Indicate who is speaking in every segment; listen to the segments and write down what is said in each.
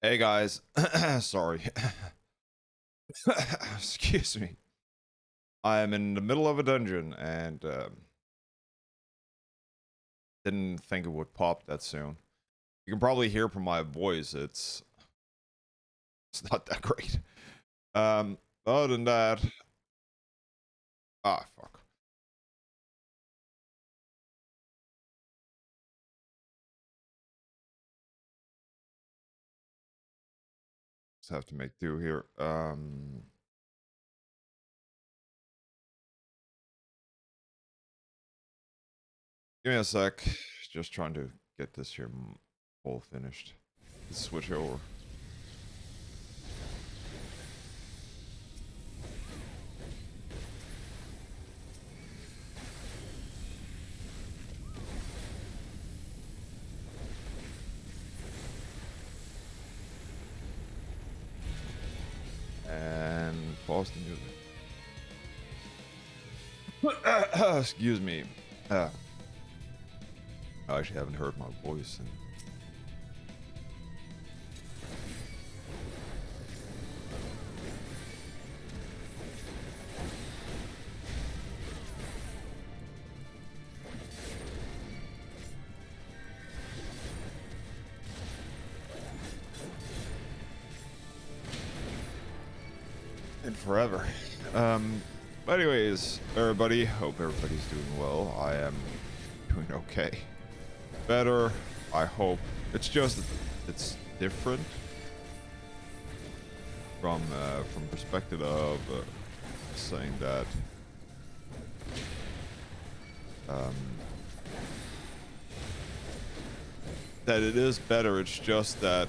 Speaker 1: Hey guys, sorry. Excuse me. I am in the middle of a dungeon and didn't think it would pop that soon. You can probably hear from my voice, it's not that great. Other than that, fuck. Just have to make do here. Give me a sec. Just trying to get this here all finished. Let's switch over. And pause the music. Excuse me. I actually haven't heard my voice in forever. Anyways, everybody, hope everybody's doing well. I am doing okay. Better, I hope. It's just, it's different from perspective of saying that that it is better. It's just that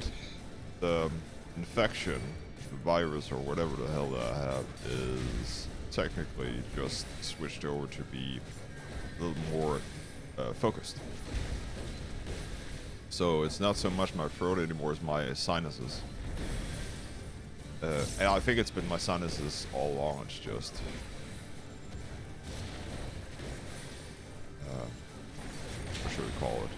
Speaker 1: the infection, the virus or whatever the hell that I have, is technically just switched over to be a little more focused. So it's not so much my throat anymore as my sinuses. And I think it's been my sinuses all along. It's just what should we call it?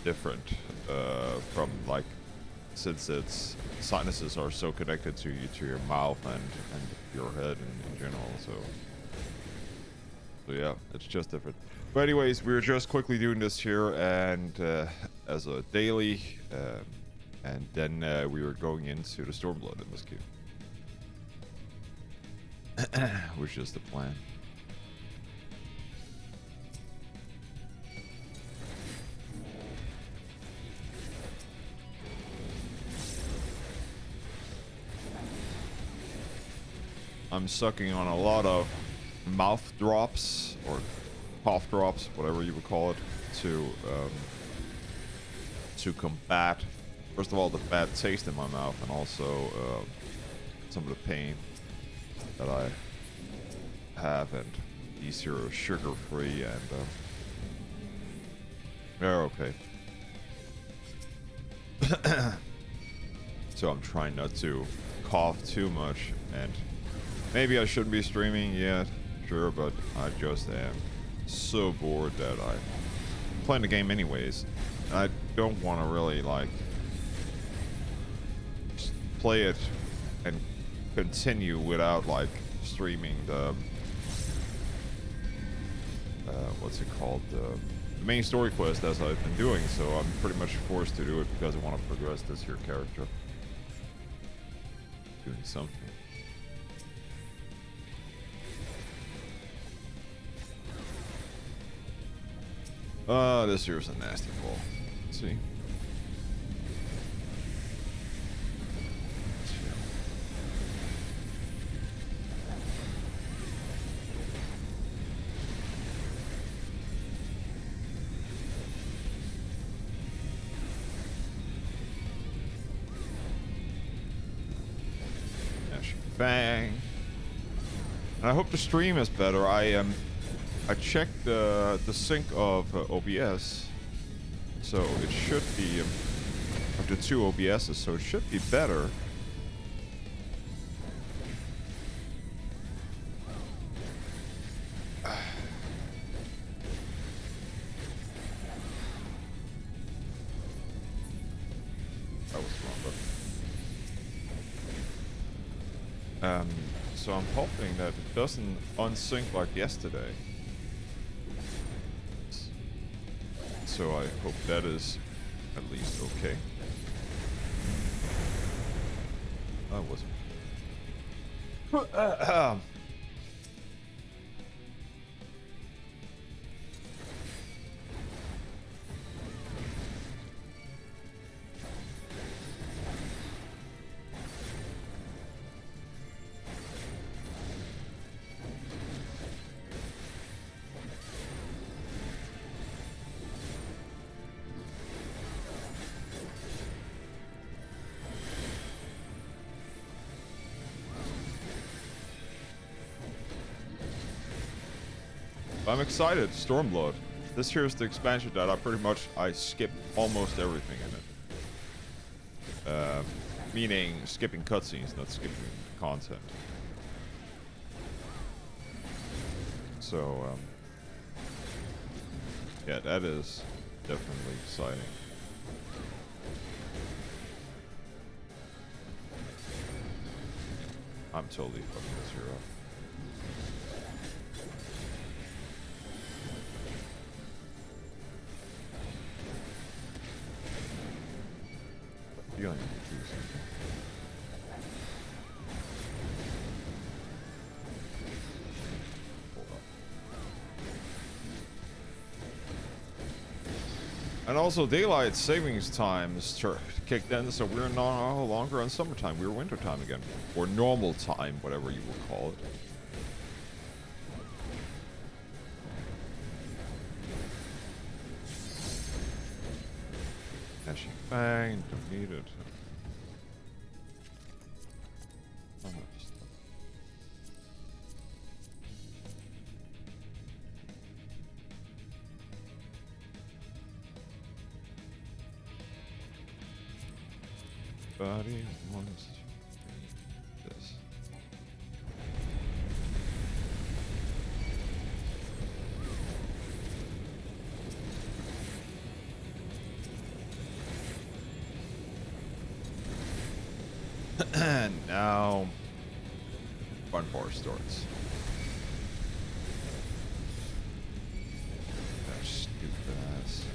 Speaker 1: Different from, like, since its sinuses are so connected to your mouth and your head in general, so yeah, it's just different. But anyways, we were just quickly doing this here and as a daily, and then we were going into the Stormblood in this queue, which is the plan. I'm sucking on a lot of mouth drops or cough drops, whatever you would call it, to combat, first of all, the bad taste in my mouth, and also some of the pain that I have. And these here are sugar-free, and they're okay. So I'm trying not to cough too much, and maybe I shouldn't be streaming yet, sure, but I just am so bored that I'm playing the game anyways. And I don't want to really, like, just play it and continue without, like, streaming the, what's it called, the main story quest as I've been doing, so I'm pretty much forced to do it because I want to progress this here character. Doing something. This here's a nasty ball. Let's see. Bang. And I hope the stream is better. I checked the sync of OBS, so it should be of the two OBSs, so it should be better. Um, so I'm hoping that it doesn't unsync like yesterday. So I hope that is at least okay. That wasn't. I'm excited. Stormblood. This here is the expansion that I skipped almost everything in it. Meaning skipping cutscenes, not skipping content. So, yeah, that is definitely exciting. I'm totally fucking this here up. Feeling to do something. Hold up. And also, daylight savings times kicked in, so we're no longer on summertime. We're wintertime again, or normal time, whatever you would call it. Ashy Fang, don't need it. Body wants this. And now, fun part starts. That stupid ass.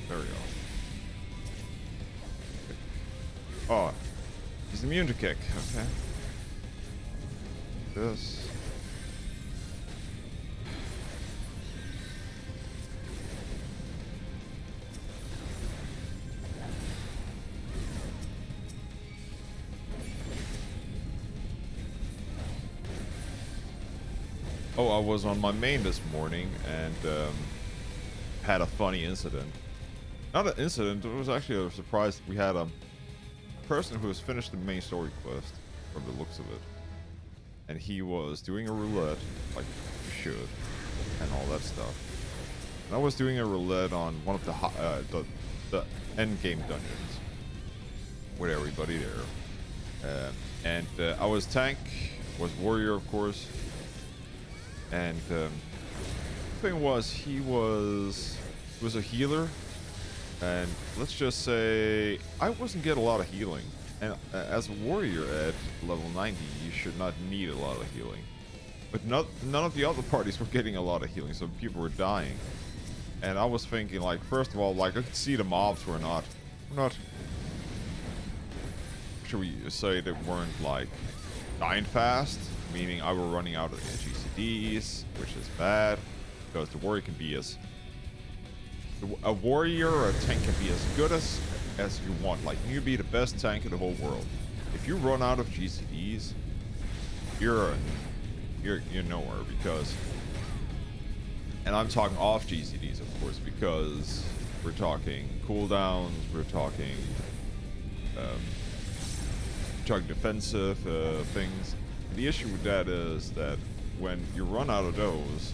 Speaker 1: There we go. Oh, he's immune to kick. Okay. This. Oh, I was on my main this morning and had a funny incident. Not an incident, it was actually a surprise. We had a person who has finished the main story quest, from the looks of it. And he was doing a roulette, like you should, and all that stuff. And I was doing a roulette on one of the end game dungeons with everybody there. And I was tank, was warrior of course. And the thing was, he was a healer. And let's just say I wasn't getting a lot of healing. And as a warrior at level 90, you should not need a lot of healing. But none of the other parties were getting a lot of healing, so people were dying. And I was thinking, like, first of all, like, I could see the mobs were not, should we say they weren't, like, dying fast? Meaning I were running out of GCDs, which is bad, because the warrior can be a warrior or a tank can be as good as you want. Like, you can be the best tank in the whole world. If you run out of GCDs, you're nowhere, because, and I'm talking off GCDs of course, because we're talking cooldowns, we're talking defensive things. The issue with that is that when you run out of those,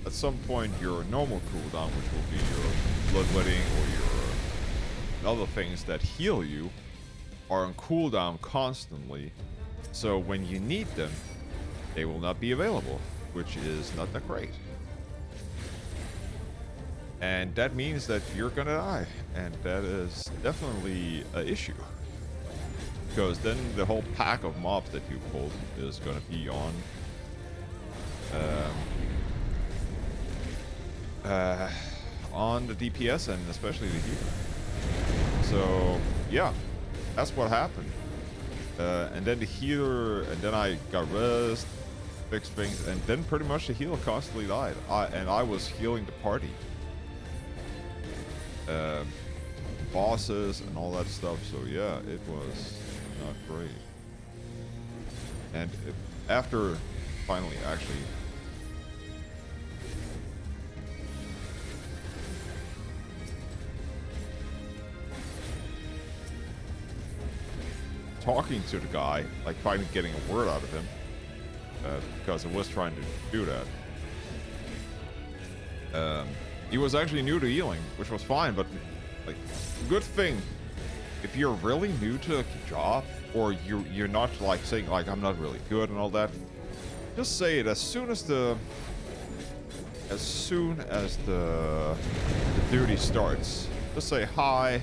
Speaker 1: at some point your normal cooldown, which will be your bloodletting or your other things that heal you are on cooldown constantly. So when you need them, they will not be available, which is not that great. And that means that you're gonna die, and that is definitely an issue. Because then the whole pack of mobs that you pulled is gonna be on the DPS and especially the healer. So yeah, that's what happened. And then the healer, and then I got rest, fixed things, and then pretty much the healer constantly died. I was healing the party. Bosses and all that stuff, so yeah, it was not great. And after finally actually talking to the guy, like finally getting a word out of him, because I was trying to do that. He was actually new to healing, which was fine, but like, good thing if you're really new to a job, or you're not like saying like I'm not really good and all that, just say it as soon as the duty starts. Just say hi.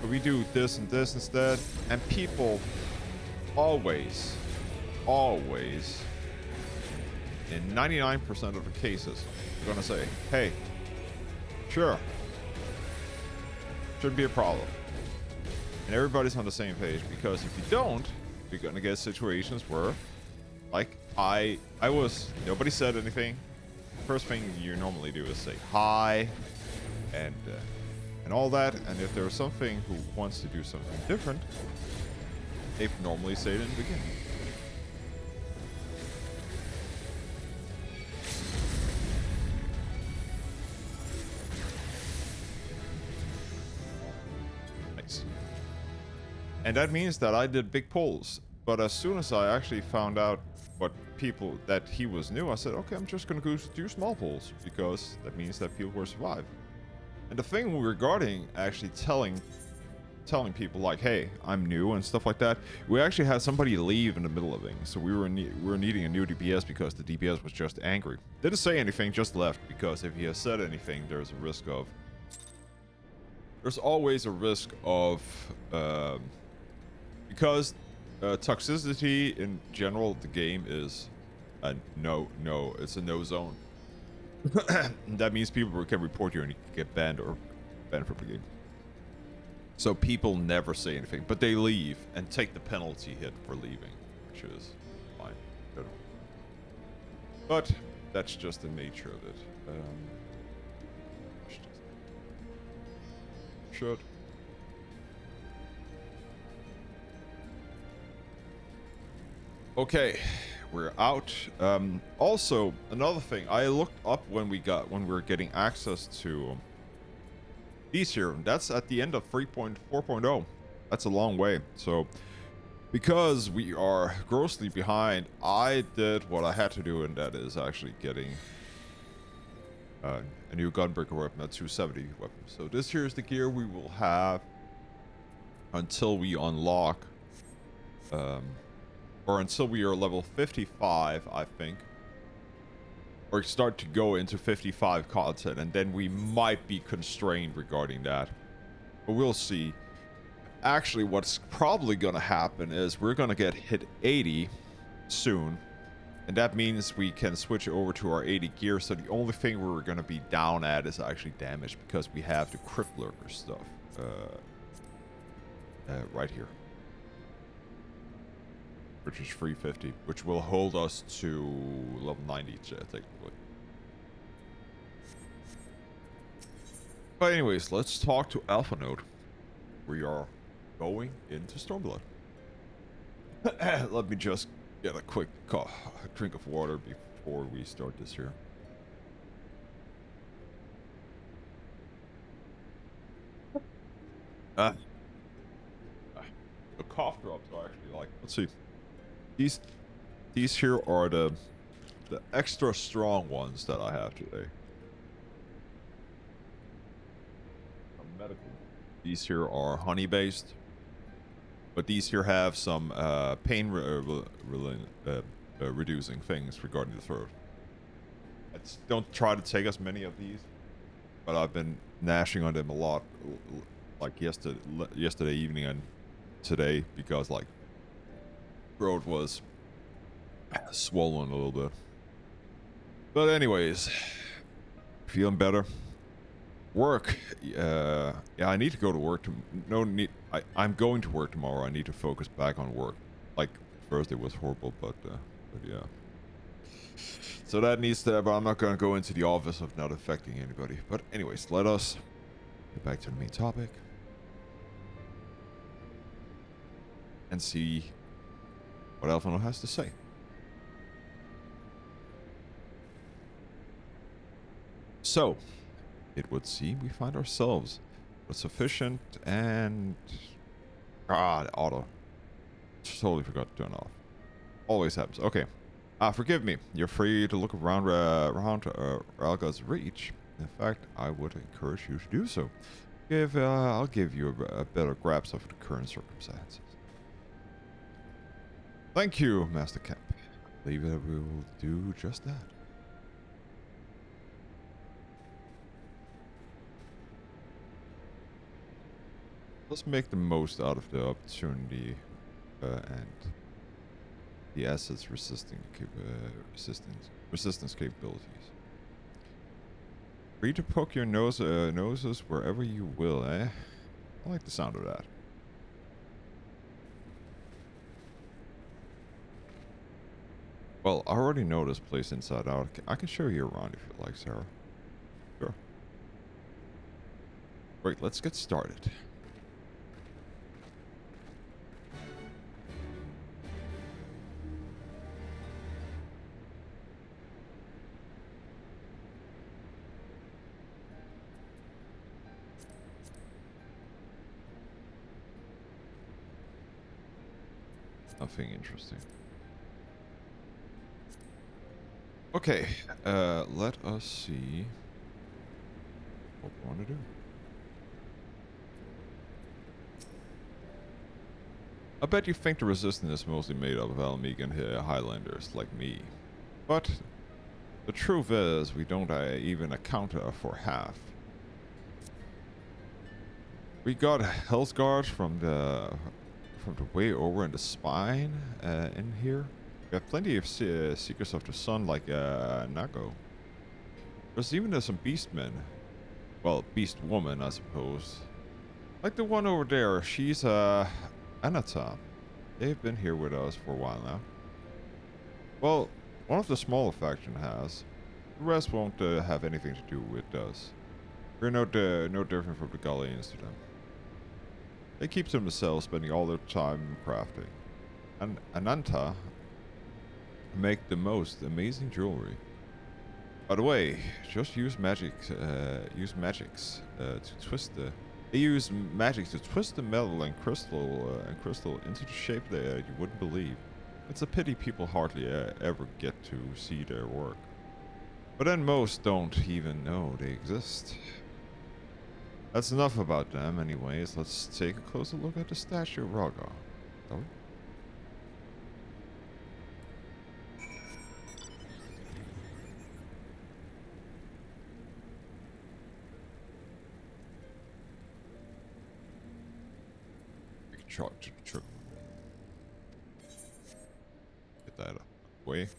Speaker 1: We do this and this instead, and people always, in 99% of the cases, are gonna say, hey, sure, shouldn't be a problem. And everybody's on the same page, because if you don't, you're gonna get situations where, like, nobody said anything. First thing you normally do is say hi, and all that, and if there's something who wants to do something different, they normally say it in the beginning. Nice. And that means that I did big pulls, but as soon as I actually found out that he was new, I said, okay, I'm just gonna go do small pulls, because that means that people will survive. And the thing regarding actually telling people like, hey, I'm new and stuff like that, we actually had somebody leave in the middle of things, so we were needing a new DPS because the DPS was just angry. Didn't say anything, just left, because if he has said anything, there's always a risk of because toxicity in general, the game is a it's a no zone. That means people can report you and you can get banned from the game. So people never say anything, but they leave and take the penalty hit for leaving, which is fine. But that's just the nature of it. Should. Okay. We're out. Also, another thing, I looked up when we were getting access to these here. That's at the end of 3.4.0. That's a long way. So, because we are grossly behind, I did what I had to do, and that is actually getting a new gunbreaker weapon, a 270 weapon. So this here is the gear we will have until we unlock or until we are level 55, I think, or start to go into 55 content, and then we might be constrained regarding that, but we'll see. Actually, what's probably gonna happen is we're gonna get hit 80 soon, and that means we can switch over to our 80 gear, so the only thing we're gonna be down at is actually damage, because we have the Crypt Lurker stuff right here, which is 350, which will hold us to level 90 technically. But anyways, let's talk to Alpha Node. We are going into Stormblood. Let me just get a quick drink of water before we start this here. The cough drops are actually like, let's see. These here are the extra strong ones that I have today. A medical These here are honey based, but these here have some pain reducing things regarding the throat. Don't try to take as many of these, but I've been gnashing on them a lot, like yesterday evening and today, because like throat was swollen a little bit. But anyways, feeling better. Work. Yeah, I need to go to work. I'm going to work tomorrow. I need to focus back on work. Like Thursday was horrible, but yeah. So that needs to. But I'm not going to go into the office of not affecting anybody. But anyways, let us get back to the main topic and see what Elfino has to say. So, it would seem we find ourselves with sufficient and... God, auto. Totally forgot to turn off. Always happens. Okay. Forgive me. You're free to look around Rhalgr's reach. In fact, I would encourage you to do so. I'll give you a better grasp of the current circumstances. Thank you, Master Kemp. I believe that we will do just that. Let's make the most out of the opportunity and the assets resistance capabilities. Free to poke your noses wherever you will, eh? I like the sound of that. Well, I already know this place inside out. I can show you around if you like, Sarah. Sure. Great, let's get started. Nothing interesting. Okay, let us see what we want to do. I bet you think the resistance is mostly made up of Almegan Highlanders like me. But the truth is, we don't even account for half. We got Hellsguard from the way over in the spine in here. We have plenty of Seekers of the Sun like Nago. There's even some Beastmen. Well, Beast Woman, I suppose. Like the one over there, she's Anata. They've been here with us for a while now. Well, one of the smaller faction has. The rest won't have anything to do with us. We're no different from the Gallians to them. They keep to themselves, spending all their time crafting. And Ananta make the most amazing jewelry. By the way, just use magics to twist the. They use magic to twist the metal and crystal into the shape that you wouldn't believe. It's a pity people hardly ever get to see their work. But then most don't even know they exist. That's enough about them, anyways. Let's take a closer look at the statue of Rhalgr. Shall we? Truck. Get that away.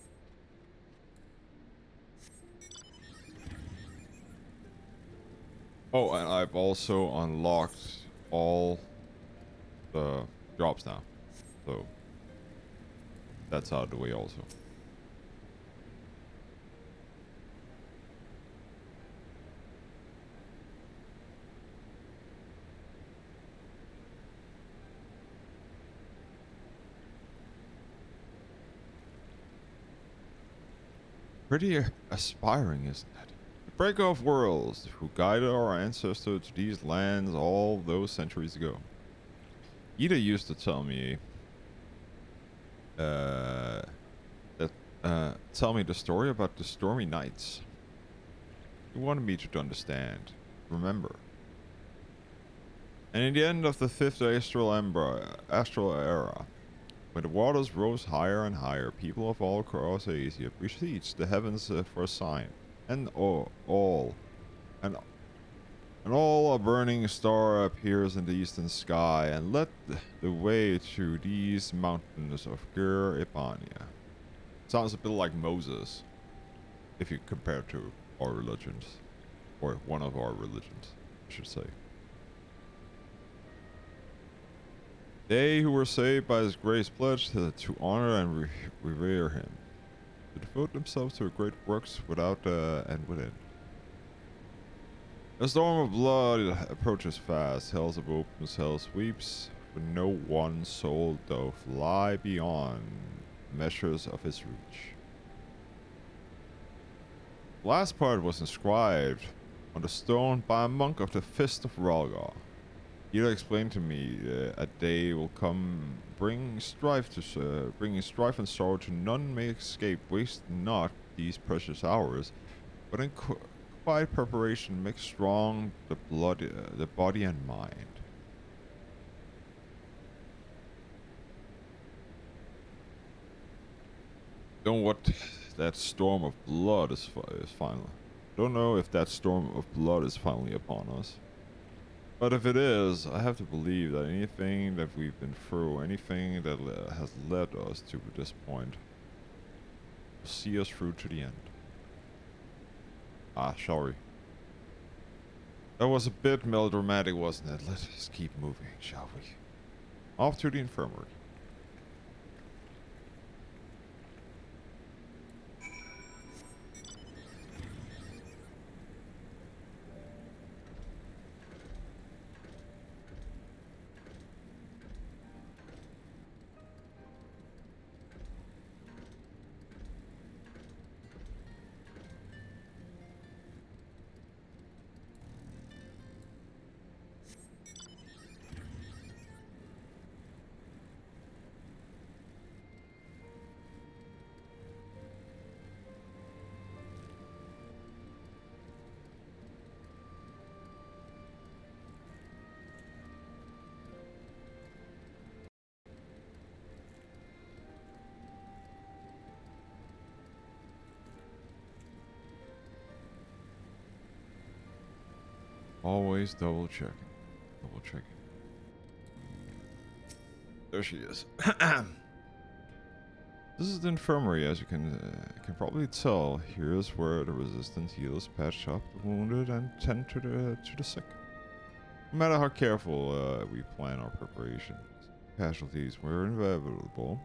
Speaker 1: Oh, and I've also unlocked all the drops now. So that's out of the way also. Pretty aspiring, isn't it? The breaker of worlds, who guided our ancestors to these lands all those centuries ago. Ida used to tell me tell me the story about the stormy nights. He wanted me to understand, remember. And in the end of the fifth astral era, when the waters rose higher and higher, people of all across Asia beseeched the heavens for a sign, and and all a burning star appears in the eastern sky, and led the way to these mountains of Gur Ibania. Sounds a bit like Moses, if you compare to our religions, or one of our religions, I should say. They who were saved by his grace pledged to honor and revere him, to devote themselves to great works without and within. A storm of blood approaches fast, hell's opens, hell sweeps, but no one soul doth lie beyond measures of his reach. The last part was inscribed on the stone by a monk of the Fist of Rhalgr. He explained to me a day will come, bringing strife and sorrow to none may escape. Waste not these precious hours, but in quiet preparation make strong the body and mind. Don't know what that storm of blood is finally. Don't know if that storm of blood is finally upon us. But if it is, I have to believe that anything that we've been through, anything that has led us to this point, will see us through to the end. Sorry. That was a bit melodramatic, wasn't it? Let us keep moving, shall we? Off to the infirmary. Always double checking. Double checking. There she is. This is the infirmary, as you can probably tell. Here's where the resistant healers patch up the wounded and tend to the sick. No matter how careful we plan our preparations, casualties were inevitable.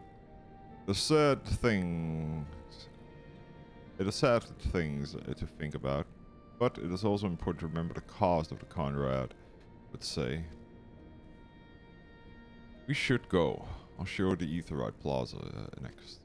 Speaker 1: The sad things. It is sad things to think about, but it is also important to remember the cost of the Conrad would say. We should go. I'll show the Aetheryte Plaza next.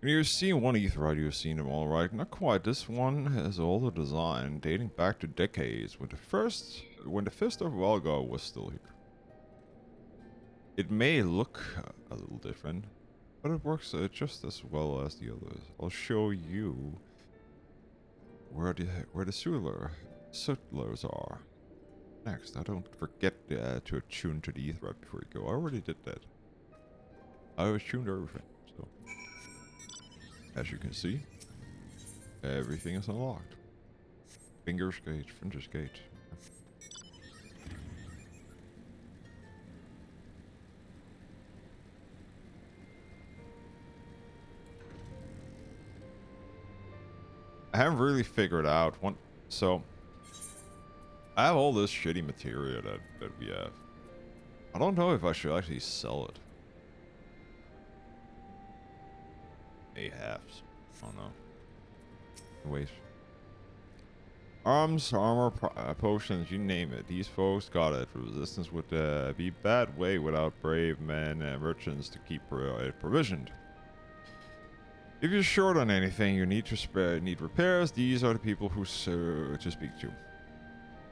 Speaker 1: When you've seen one Aetheryte, you've seen them all, right? Not quite. This one has older design, dating back to decades, when the Fist of Rhalgr was still here. It may look a little different, but it works just as well as the others. I'll show you where the sutlers are. Next, I don't forget to attune to the Aetheryte before you go. I already did that. I attuned everything, so. As you can see, everything is unlocked. Fingers gate, Finger's gate. I haven't really figured out one. So, I have all this shitty material that we have. I don't know if I should actually sell it. Mayhaps. I don't know. Wait. Arms, armor, potions, you name it. These folks got it. Resistance would be bad way without brave men and merchants to keep it provisioned. If you're short on anything, you need repairs. These are the people who to speak to.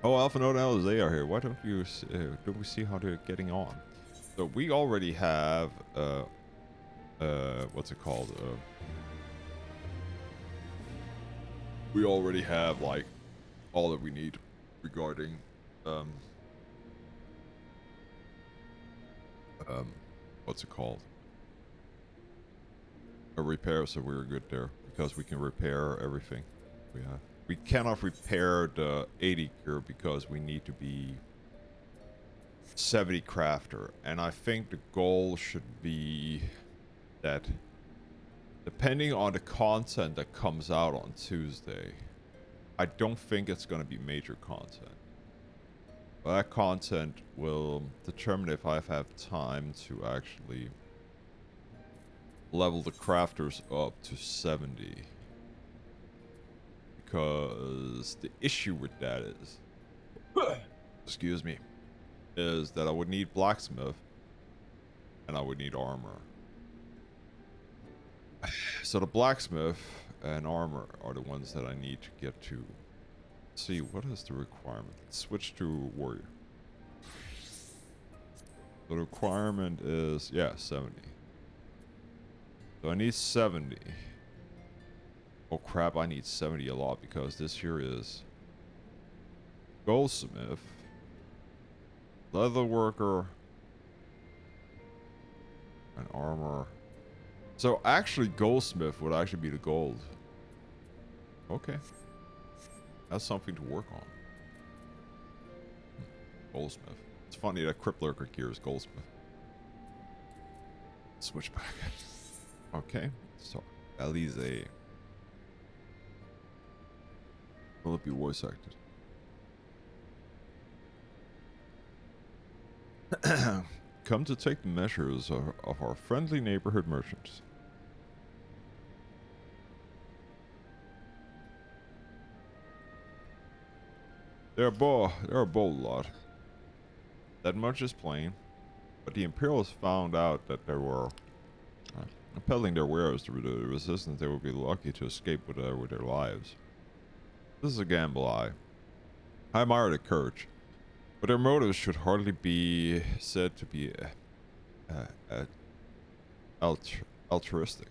Speaker 1: Oh, Alpha Node and Alizé are here. Why don't we see how they're getting on? So we already have what's it called? We already have like all that we need regarding what's it called? A repair, so we're good there because we can repair everything we have. We cannot repair the 80 gear because we need to be 70 crafter, and I think the goal should be that depending on the content that comes out on Tuesday, I don't think it's going to be major content. But that content will determine if I have time to actually level the crafters up to 70. Because the issue with that is, excuse me, is that I would need blacksmith and I would need armor. So the blacksmith and armor are the ones that I need to get to. Let's see, what is the requirement? Let's switch to warrior. The requirement is, yeah, 70. So I need 70. Oh crap, I need 70 a lot because this here is goldsmith, leather worker, and armor. So actually goldsmith would actually be the gold. Okay. That's something to work on. Goldsmith. It's funny that Crypt Lurker gear is goldsmith. Switch back. Okay. So Alizé. Will it be voice acted? Come to take the measures of our friendly neighborhood merchants. They're a bold lot. That much is plain. But the Imperials found out that they were peddling their wares to the resistance. They would be lucky to escape with their lives. This is a gamble I admire their courage, but their motives should hardly be said to be altruistic.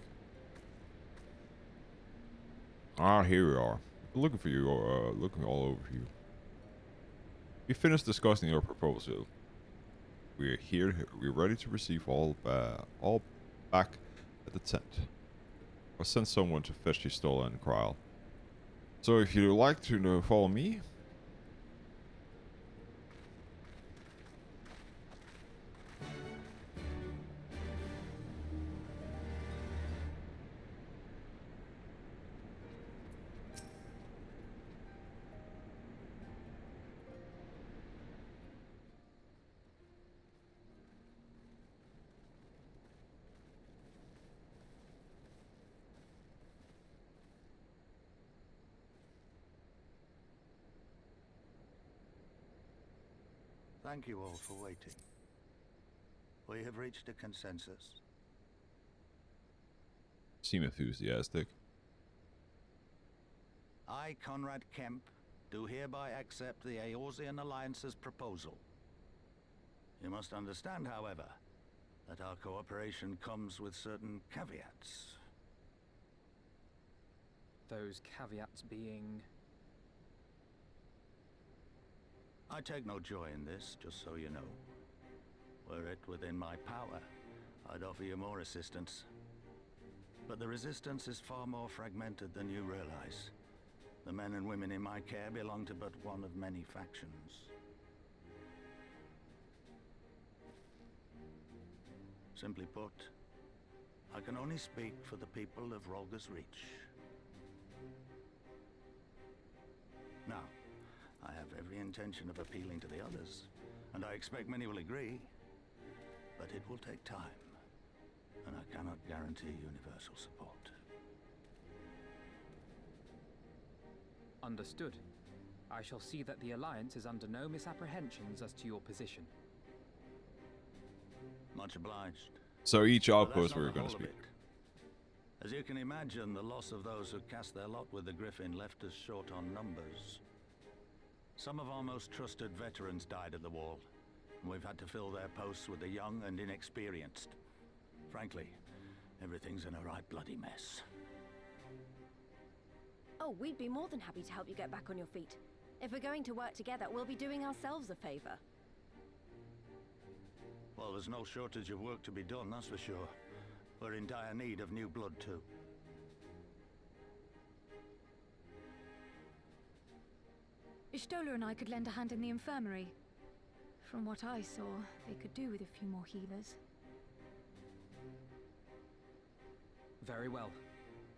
Speaker 1: Ah, here we are. Looking for you, looking all over you. We finished discussing your proposal. We're here. We're ready to receive all back at the tent. I'll send someone to fetch the stolen Krile. So if you'd like to follow me.
Speaker 2: Thank you all for waiting. We have reached a consensus.
Speaker 1: Seem enthusiastic.
Speaker 2: I, Conrad Kemp, do hereby accept the Eorzean Alliance's proposal. You must understand, however, that our cooperation comes with certain caveats.
Speaker 3: Those caveats being...
Speaker 2: I take no joy in this, just so you know. Were it within my power, I'd offer you more assistance. But the resistance is far more fragmented than you realize. The men and women in my care belong to but one of many factions. Simply put, I can only speak for the people of Rhalgr's Reach. Now, I have every intention of appealing to the others, and I expect many will agree, but it will take time, and I cannot guarantee universal support.
Speaker 3: Understood. I shall see that the Alliance is under no misapprehensions as to your position.
Speaker 2: Much obliged.
Speaker 1: So each
Speaker 2: But
Speaker 1: outpost
Speaker 2: that's not
Speaker 1: we're
Speaker 2: the
Speaker 1: going to
Speaker 2: whole of
Speaker 1: speak.
Speaker 2: it. As you can imagine, the loss of those who cast their lot with the Griffin left us short on numbers. Some of our most trusted veterans died at the wall, and we've had to fill their posts with the young and inexperienced. Frankly, everything's in a right bloody mess.
Speaker 4: Oh, we'd be more than happy to help you get back on your feet. If we're going to work together, we'll be doing ourselves a favor.
Speaker 2: Well, there's no shortage of work to be done, that's for sure. We're in dire need of new blood, too.
Speaker 5: Ishtola and I could lend a hand in the infirmary. From what I saw, they could do with a few more healers.
Speaker 3: Very well.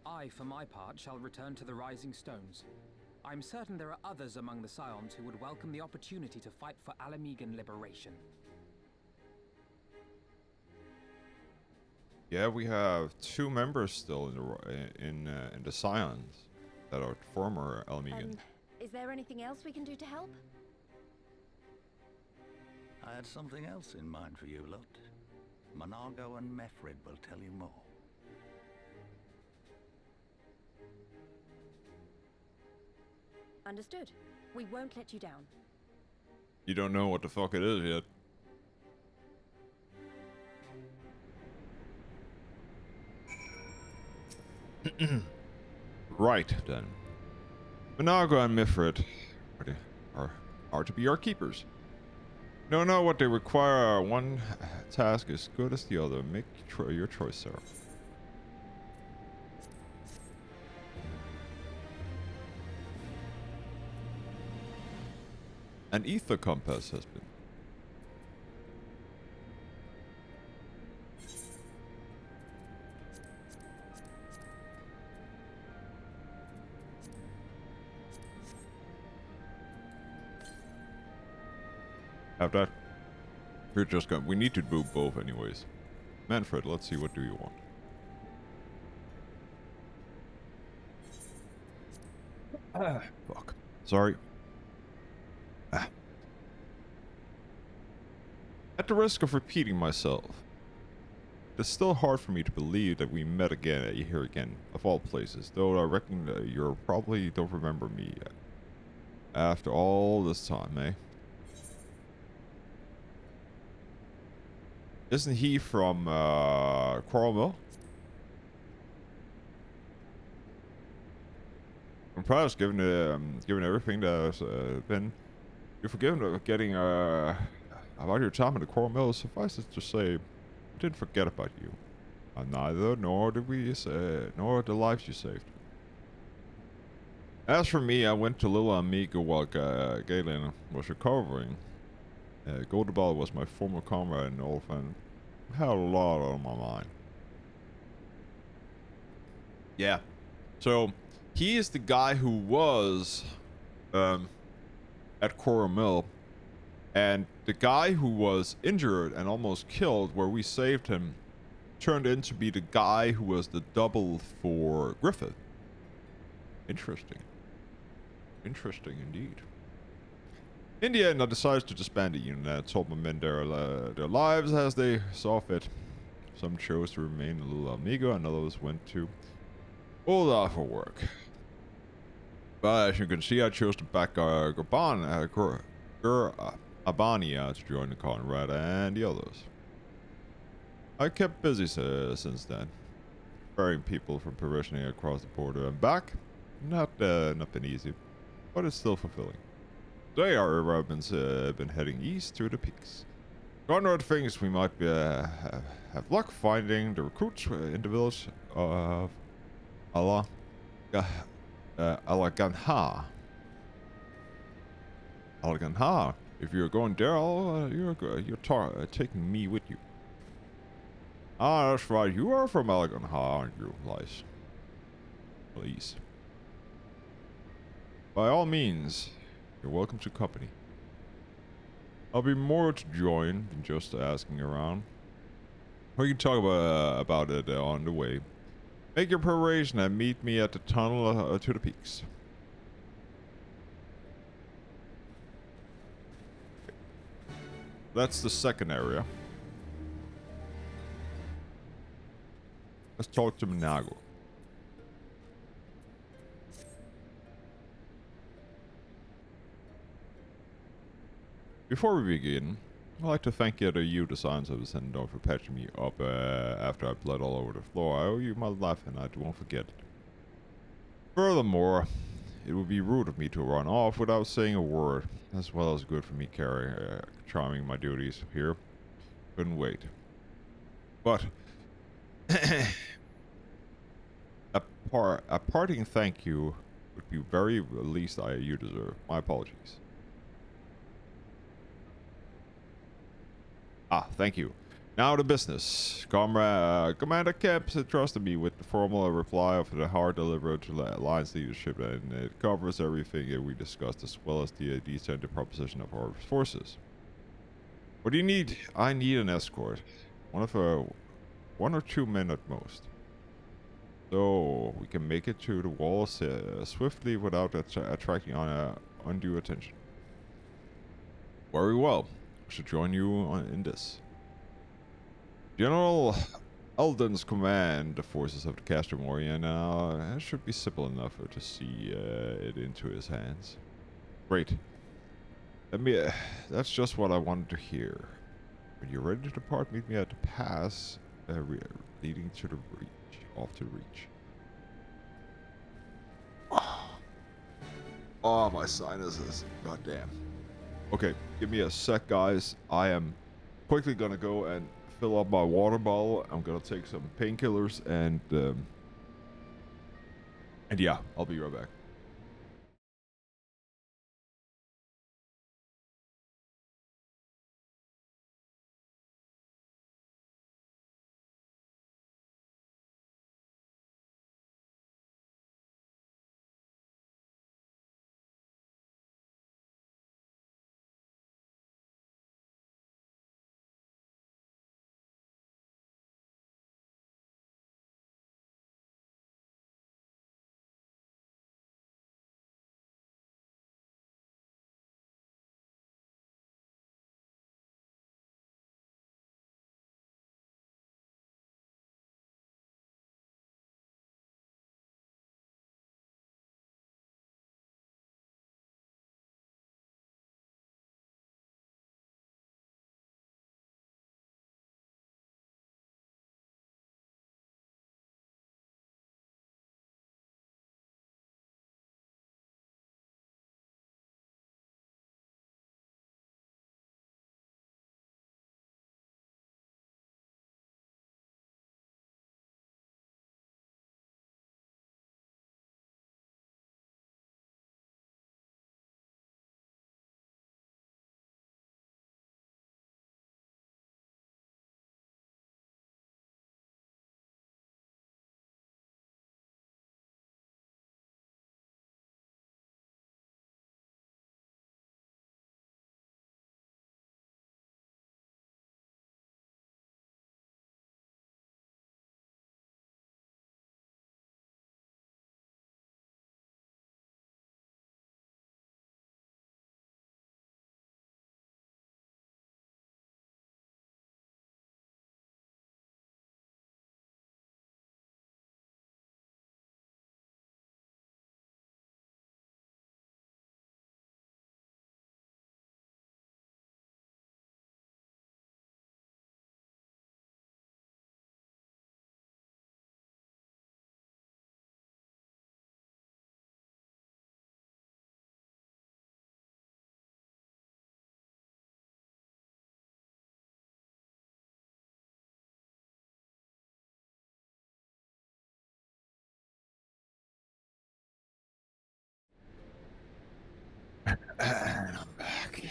Speaker 3: I, for my part, shall return to the Rising Stones. I'm certain there are others among the Scions who would welcome the opportunity to fight for Alamegan liberation.
Speaker 1: Yeah, we have 2 members still in the Scions that are former Alamegan.
Speaker 4: Is there anything else we can do to help?
Speaker 2: I had something else in mind for you, lot. Monargo and Mefred will tell you more.
Speaker 4: Understood. We won't let you down.
Speaker 1: You don't know what the fuck it is yet. Right then. Monargo and Mifrid are to be our keepers. No, no, what they require. One task is good as the other. Make your choice, sir. An ether compass has been. Have that. We're just going. We need to do both, anyways. Manfred, let's see. What do you want? Fuck. Sorry. At the risk of repeating myself, it's still hard for me to believe that we met again here again, of all places. Though I reckon that you probably don't remember me yet. After all this time, eh? Isn't he from Coral Mill? I'm proud, given everything that's been. You're forgiven of getting about your time at the Coral Mill. Suffice it to say, we didn't forget about you. Neither, nor did we, nor the lives you saved. As for me, I went to Little Amiga while Galen was recovering. Goldeball was my former comrade and old friend. I had a lot on my mind. Yeah. So, he is the guy who was at Coral Mill. And the guy who was injured and almost killed, where we saved him, turned in to be the guy who was the double for Griffith. Interesting. Interesting indeed. In the end, I decided to disband the unit. I told my men their lives as they saw fit. Some chose to remain in Little Amigo, and others went to Ola for work. But as you can see, I chose to back Abania to join the Conrad and the others. I kept busy since then, ferrying people from Parishioning across the border and back. Not been easy, but it's still fulfilling. Today our Robin's been heading east through the peaks. Conrad thinks we might have luck finding the recruits in the village of Alaganha. Alaganha. If you're going there, you're taking me with you. Ah, that's right. You are from Alaganha, aren't you, Lice? Please. By all means, you're welcome to company. I'll be more to join than just asking around. We can talk about it on the way. Make your preparation and meet me at the tunnel to the peaks. That's the second area. Let's talk to Minago. Before we begin, I'd like to thank you to you, the Science Service, and for patching me up after I bled all over the floor. I owe you my life and I won't forget it. Furthermore, it would be rude of me to run off without saying a word, as well as good for me charming my duties here. Couldn't wait. But a parting thank you would be very least you deserve. My apologies. Thank you. Now to business. Commander Kemp entrusted me with the formal reply of the hard delivered to Alliance leadership, and it covers everything that we discussed, as well as the descended proposition of our forces. What do you need? I need an escort. One or two men at most. So we can make it to the walls swiftly without attracting undue attention. Very well. I should join you in this. General Eldon's command the forces of the Castromorian should be simple enough to see it into his hands. Great. That's just what I wanted to hear. When you're ready to depart, meet me at the pass leading to the reach. Off to the reach. Oh, my sinuses. Goddamn. Okay, give me a sec, guys. I am quickly gonna go and fill up my water bottle. I'm gonna take some painkillers and yeah, I'll be right back. And I'm back.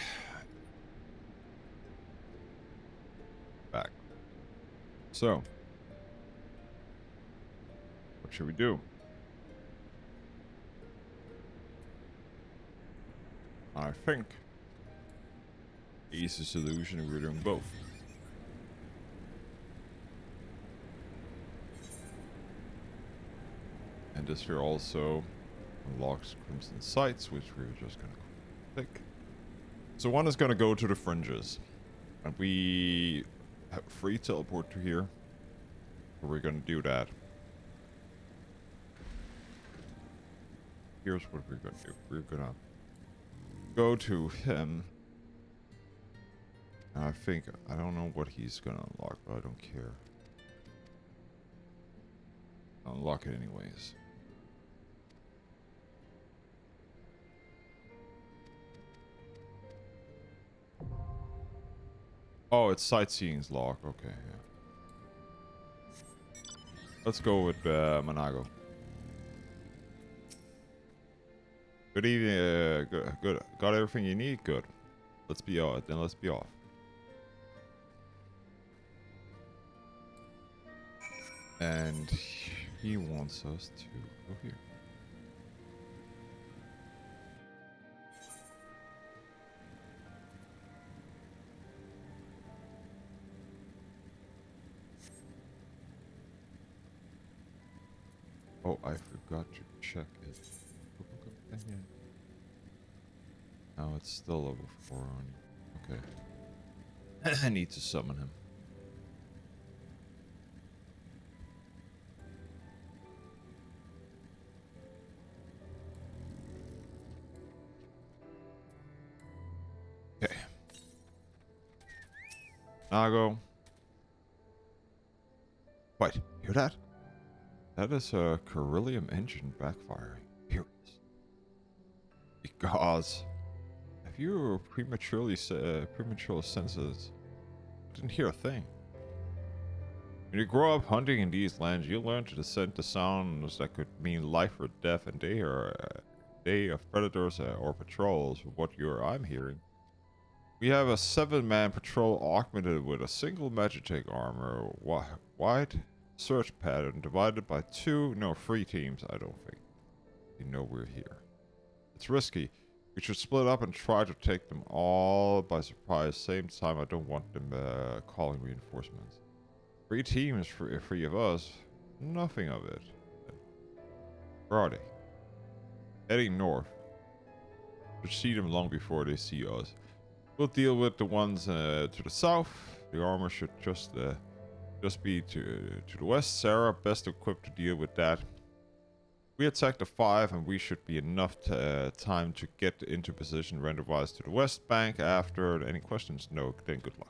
Speaker 1: Back. So, what should we do? I think easy solution, we're doing both. And this here also unlocks Crimson Sights, which we're just gonna click. So one is gonna go to the fringes. And we have free teleport to here. So we're gonna do that. Here's what we're gonna do. We're gonna go to him. And I don't know what he's gonna unlock, but I don't care. I'll unlock it anyways. Oh, it's sightseeing's lock. Okay, yeah. Let's go with Monago. Good evening. Good. Got everything you need. Good. Let's be off. Then let's be off. And he wants us to go here. Oh, I forgot to check it. Oh, it's still level 4 on you. Okay. I need to summon him. Okay. Nago. Wait, hear that? That is a Carillium engine backfiring. Here it is. Because if you premature senses, I didn't hear a thing. When you grow up hunting in these lands, you learn to discern the sounds that could mean life or death, and they are a day of predators or patrols. From what I'm hearing, we have a 7-man patrol augmented with a single Magitech armor, wide search pattern divided by 3 teams. I don't think they know we're here. It's risky. We should split up and try to take them all by surprise. Same time, I don't want them calling reinforcements. 3 teams for 3 of us. Nothing of it. Where are they? Heading north. Should see them long before they see us. We'll deal with the ones to the south. The armor should just be to the west. Sarah, best equipped to deal with that. We attack the 5, and we should be enough time to get into position render-wise to the west bank. After any questions, no, then good luck.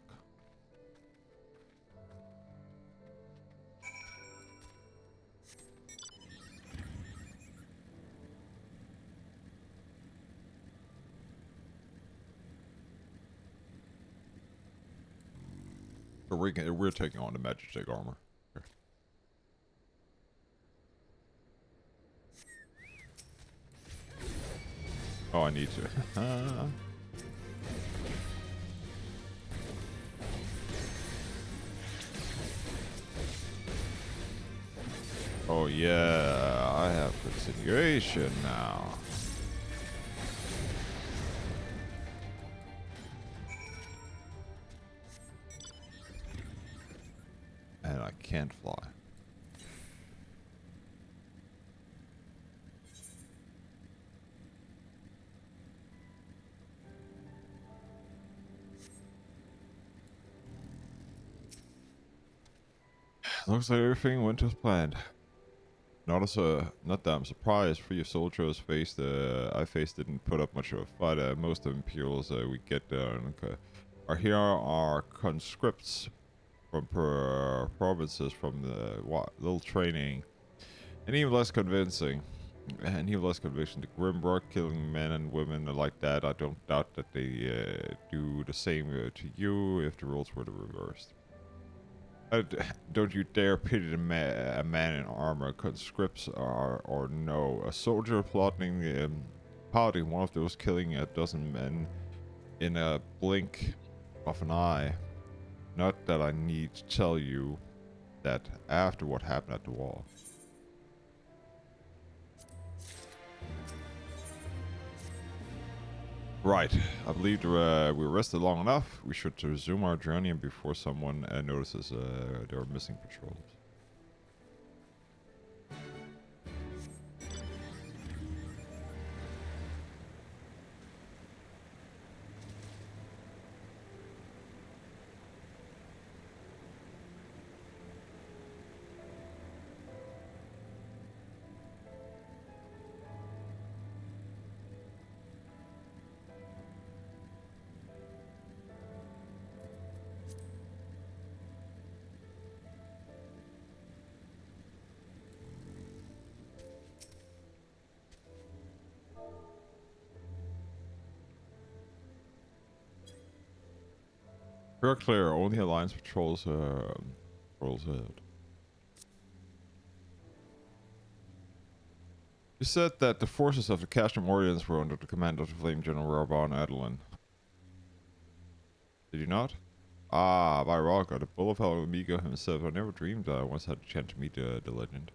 Speaker 1: So we're taking on the Magitech armor. Okay. Oh, I need to. Oh yeah, I have continuation now. And I can't fly. Looks like everything went as planned. Not that I'm surprised. 3 soldiers I faced didn't put up much of a fight. Most of the Imperials we get are here are conscripts from provinces from the little training, and even less convincing. The Grimrock killing men and women like that. I don't doubt that they do the same to you if the roles were the reversed. Don't you dare pity a man in armor. Conscripts are or no. A soldier piloting one of those killing a dozen men in a blink of an eye. Not that I need to tell you that after what happened at the wall. Right, I believe we rested long enough. We should resume our journey before someone notices there are missing patrols. We're clear. Only Alliance patrols patrols ahead. You said that the forces of the Castrum Orleans were under the command of the Flame General Rabban Adeline. Did you not? Ah, by Rhalgr, the Bull of Alamigo himself. I never dreamed that I once had a chance to meet the legend.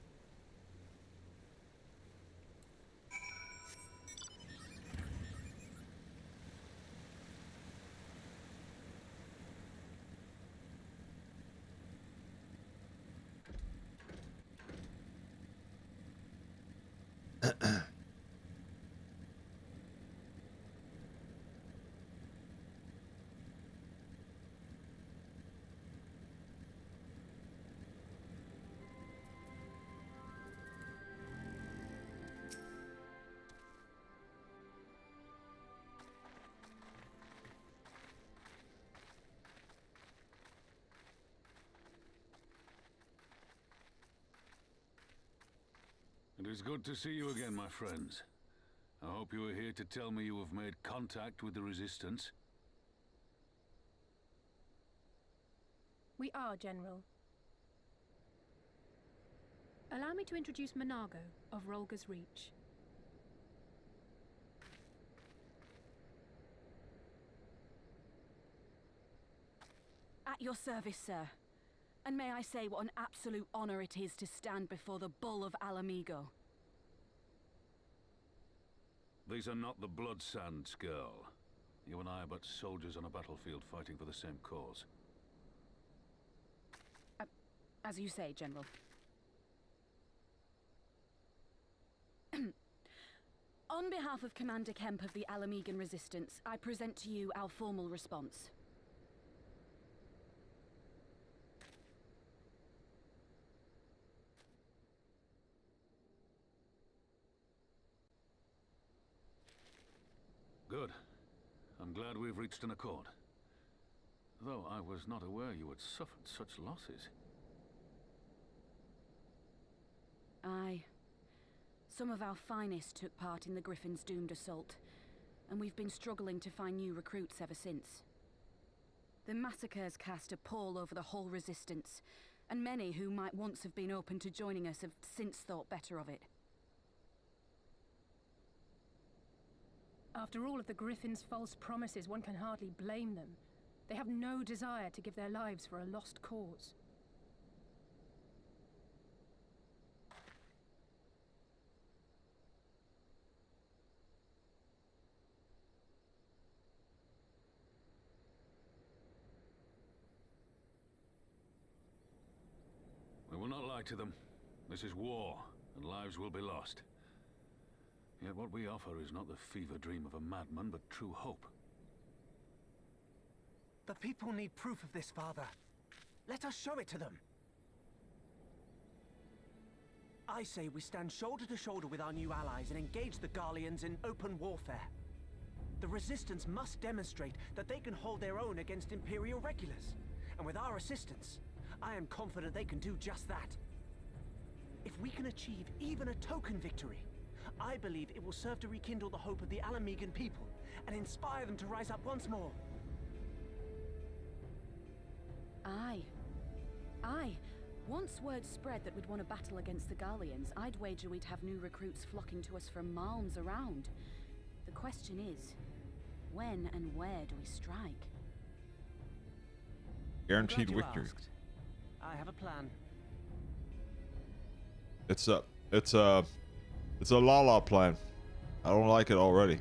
Speaker 6: It is good to see you again, my friends. I hope you are here to tell me you have made contact with the Resistance.
Speaker 5: We are, General. Allow me to introduce Monago of Rhalgr's Reach.
Speaker 7: At your service, sir. And may I say what an absolute honor it is to stand before the Bull of Alamigo.
Speaker 6: These are not the Blood Sands, girl. You and I are but soldiers on a battlefield fighting for the same cause.
Speaker 7: As you say, General. On behalf of Commander Kemp of the Alamigan Resistance, I present to you our formal response.
Speaker 6: Good. I'm glad we've reached an accord. Though I was not aware you had suffered such losses.
Speaker 7: Aye. Some of our finest took part in the Griffin's doomed assault, and we've been struggling to find new recruits ever since. The massacres cast a pall over the whole Resistance, and many who might once have been open to joining us have since thought better of it.
Speaker 5: After all of the Griffin's false promises, one can hardly blame them. They have no desire to give their lives for a lost cause.
Speaker 6: We will not lie to them. This is war, and lives will be lost. Yet what we offer is not the fever dream of a madman, but true hope.
Speaker 8: The people need proof of this, Father. Let us show it to them. I say we stand shoulder to shoulder with our new allies and engage the Garleans in open warfare. The Resistance must demonstrate that they can hold their own against Imperial regulars. And with our assistance, I am confident they can do just that. If we can achieve even a token victory, I believe it will serve to rekindle the hope of the Alamigan people and inspire them to rise up once more.
Speaker 7: Aye. Aye. Once word spread that we'd won a battle against the Garleans, I'd wager we'd have new recruits flocking to us from malms around. The question is, when and where do we strike?
Speaker 1: Guaranteed
Speaker 8: Glad you
Speaker 1: victory.
Speaker 8: asked. I have a plan.
Speaker 1: It's a la plan. I don't like it already.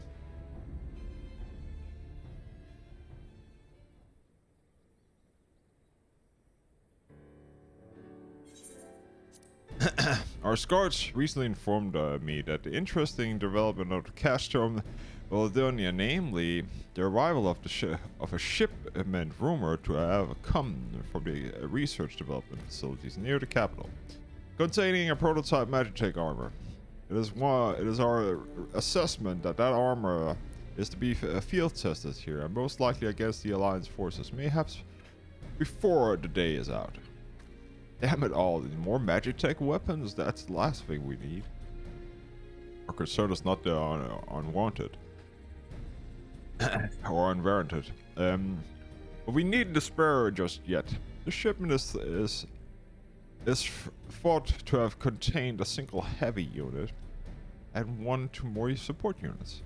Speaker 1: Our scouts recently informed me that the interesting development of the Castrum Valedonia, namely the arrival of a shipment rumored to have come from the research development facilities near the capital, containing a prototype Magitech armor. It is our assessment that armor is to be field tested here, and most likely against the Alliance forces, mayhaps before the day is out. Damn it all, more Magitech weapons? That's the last thing we need. Our concern is not the unwanted. Or unwarranted. But we needn't despair just yet. The shipment is thought to have contained a single heavy unit and 1 to more support units.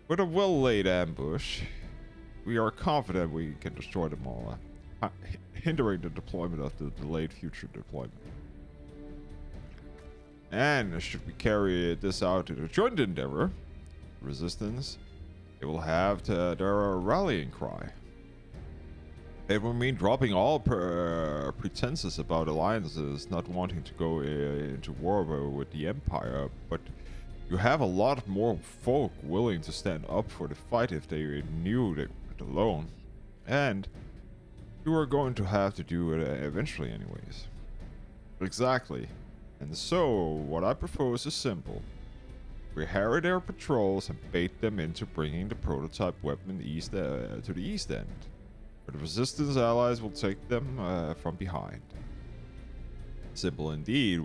Speaker 1: With a well-laid ambush, we are confident we can destroy them all, hindering the deployment of the delayed future deployment. And should we carry this out in a joint endeavor, resistance, it will have their rallying cry. It will mean dropping all pretenses about alliances, not wanting to go into war with the Empire, but you have a lot more folk willing to stand up for the fight if they knew they were alone. And you are going to have to do it eventually anyways. Exactly. And so, what I propose is simple. We harry their patrols and bait them into bringing the prototype weapon to the east end, where the Resistance allies will take them from behind. Simple indeed,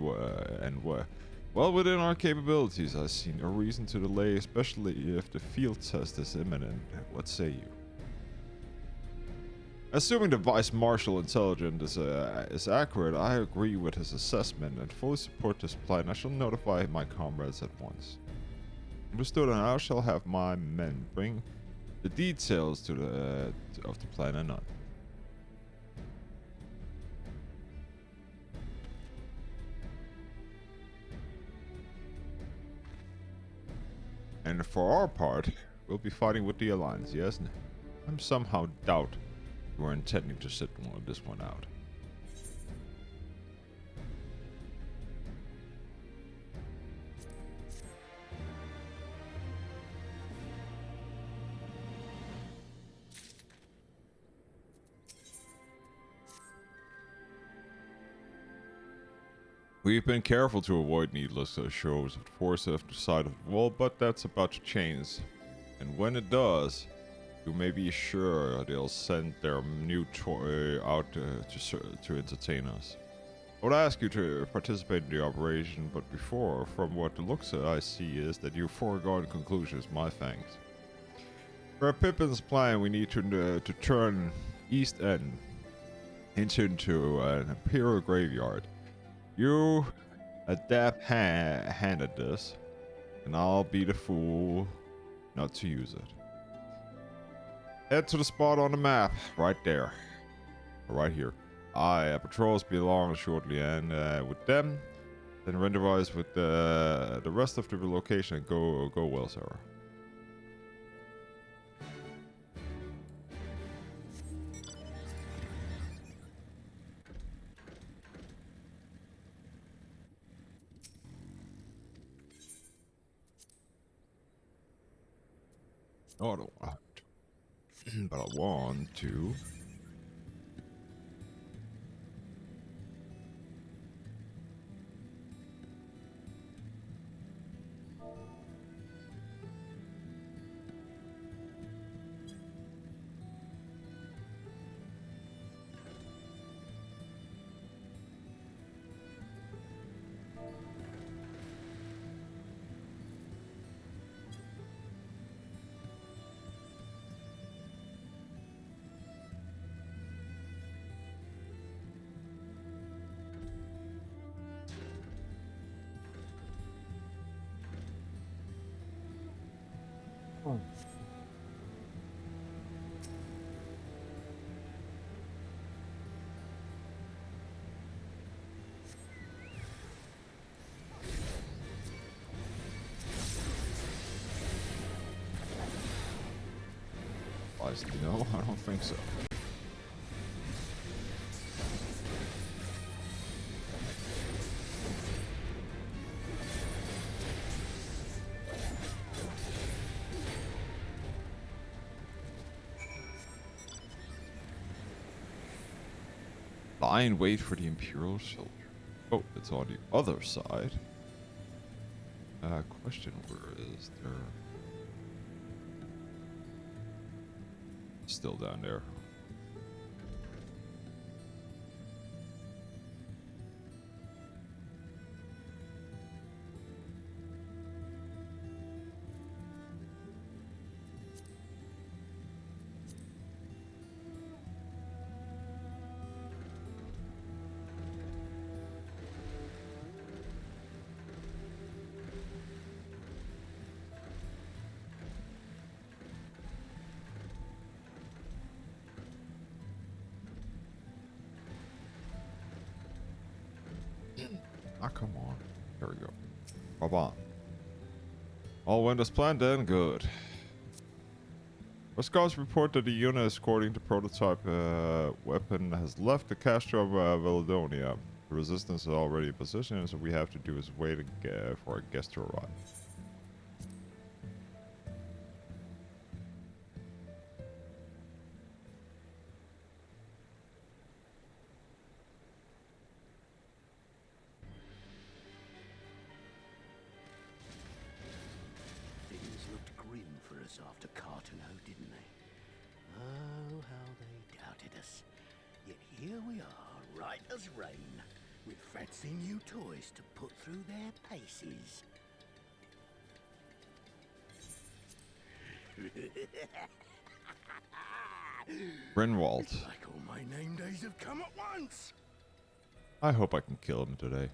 Speaker 1: and well within our capabilities. I see no reason to delay, especially if the field test is imminent. What say you? Assuming the Vice Marshal intelligence is accurate, I agree with his assessment and fully support this plan. I shall notify my comrades at once. Understood, and I shall have my men bring the details of the plan and none. And for our part, we'll be fighting with the Alliance, yes? I'm somehow doubt we're intending to sit this one out. We've been careful to avoid needless shows of force at the side of the wall, but that's about to change. And when it does, you may be sure they'll send their new toy out to entertain us. I would ask you to participate in the operation, but before, from what the looks I see is that your foregone conclusion is my thanks. For Pippin's plan, we need to turn East End into an Imperial graveyard. You adapt hand at this, and I'll be the fool not to use it. Head to the spot on the map, right there. Right here. Patrols belong shortly, and with them, then rendezvous with the rest of the location and go well, Sarah. Oh, I don't want to. But I want to. No, I don't think so. Lie in wait for the Imperial soldier. Oh, it's on the other side. Question, where is there? Still down there. Bye-bye. All went as planned then? Good. Scouts report that the unit escorting the prototype weapon has left the Castro of Valedonia. The resistance is already in position, so we have to do is wait for our guest to arrive.
Speaker 2: Things looked grim for us after Cartano, didn't they? Oh, how they doubted us. Yet here we are, right as rain, with fancy new toys to put through their paces.
Speaker 1: Grinwald.
Speaker 2: It's like all my name days have come at once.
Speaker 1: I hope I can kill him today.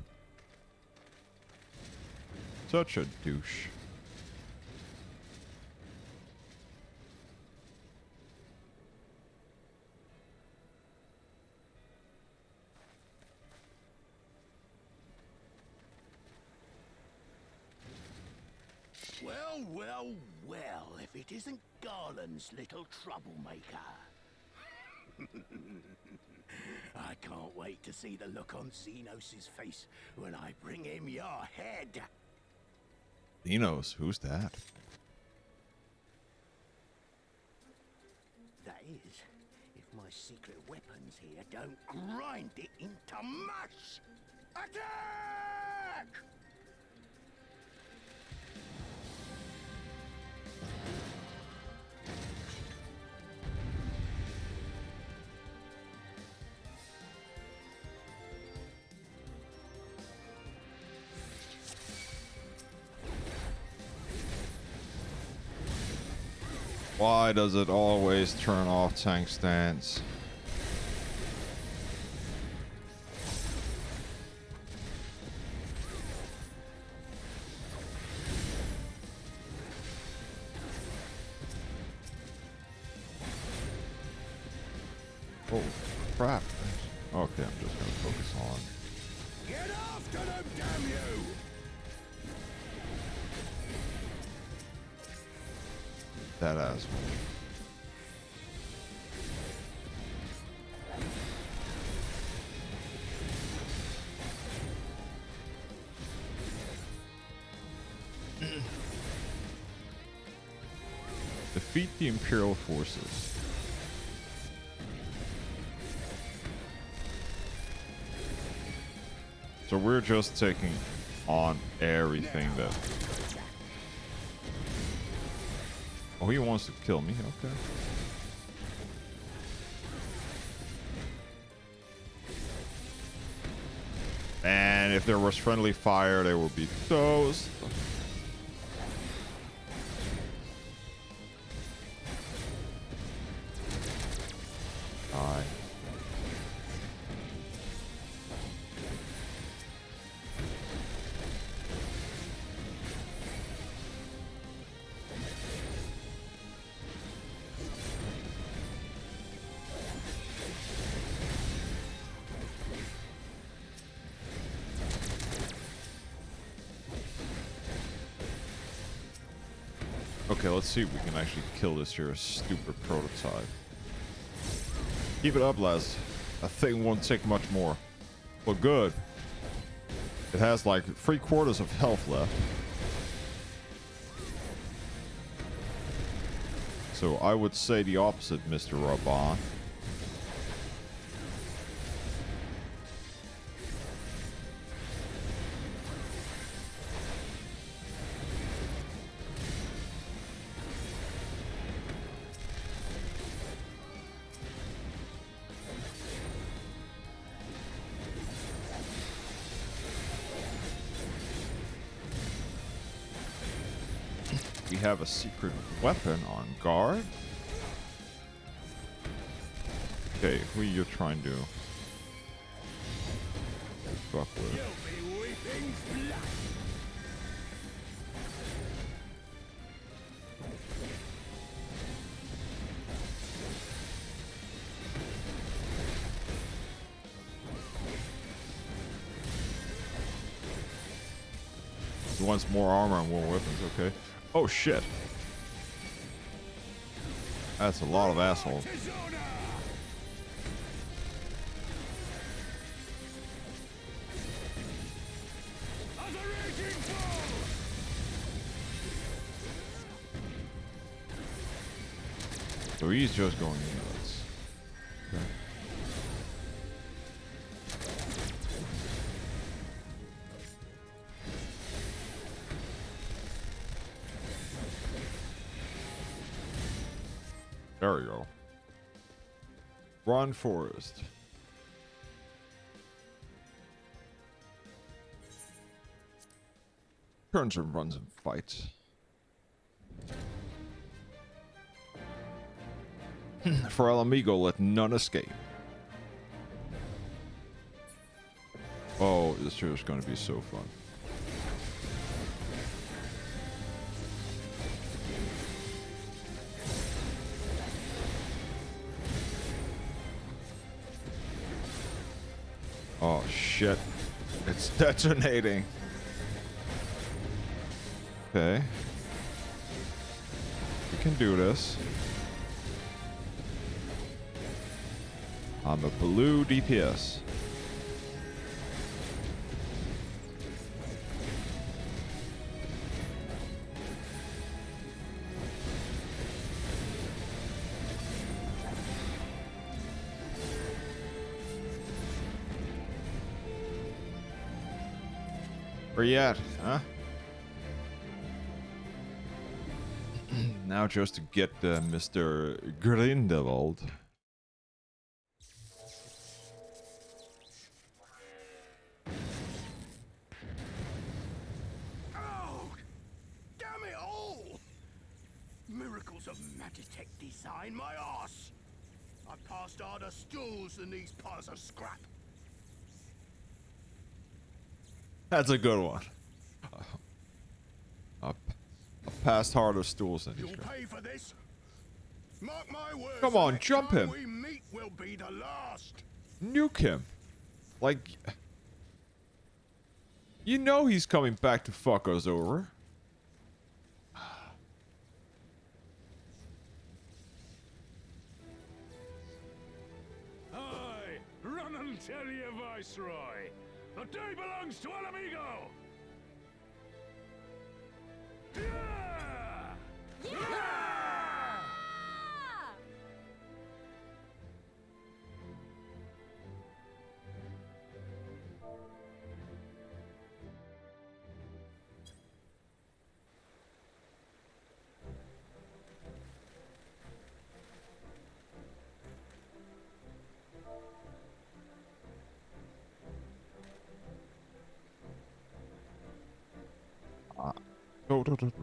Speaker 1: Such a douche.
Speaker 2: Well, well, well, if it isn't Garland's little troublemaker. I can't wait to see the look on Xenos' face when I bring him your head.
Speaker 1: Xenos? Who's that?
Speaker 2: That is, if my secret weapons here don't grind it into mush. Attack!
Speaker 1: Why does it always turn off tank stance? Oh, crap. Okay, I'm just gonna focus on...
Speaker 2: Get after them, damn you!
Speaker 1: that asshole. Defeat the Imperial forces. So we're just taking on everything that... Oh, he wants to kill me. Okay. And if there was friendly fire, they would be toast. Die. Okay, let's see if we can actually kill this here stupid prototype. Keep it up, lads. That thing won't take much more. But good. It has like 3/4 of health left. So I would say the opposite, Mr. Raban. We have a secret weapon on guard. Okay, who you're trying to fuck with?
Speaker 2: You'll be weeping blood.
Speaker 1: He wants more armor and more weapons, okay. Oh shit. That's a lot of assholes. So he's just going nuts. Okay. There we go. Run, Forest. Turns and runs and fights. For El Amigo, let none escape. Oh, this here is going to be so fun. Oh shit. It's detonating. Okay. We can do this. I'm a blue DPS. Where you at, huh? Now just to get Mr. Grindelwald.
Speaker 2: Oh, damn it all! Miracles of Magitech design, my arse! I passed harder stools than these piles of scrap.
Speaker 1: That's a good one. I passed harder stools than
Speaker 2: You'll
Speaker 1: these guys.
Speaker 2: pay for this. Mark my words.
Speaker 1: Come on,
Speaker 2: the next
Speaker 1: jump
Speaker 2: time
Speaker 1: him.
Speaker 2: We meet will be the last.
Speaker 1: Nuke him. Like, you know he's coming back to fuck us over.
Speaker 6: Aye, run and tell your viceroy. The day belongs to El Amigo. Yeah!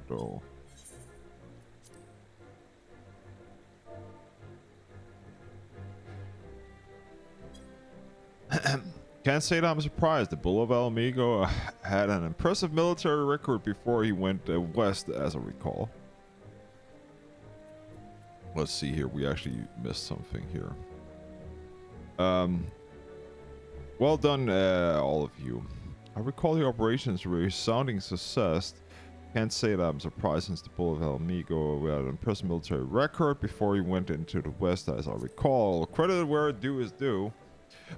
Speaker 1: No. Can't say that I'm surprised. The Bull of El Amigo had an impressive military record before he went west, as I recall. Let's see here. We actually missed something here. Well done, all of you. I recall the operations were a resounding success. Can't say that I'm surprised since the Bull of El Amigo had an impressive military record before he went into the west, as I recall. Credit where due is due.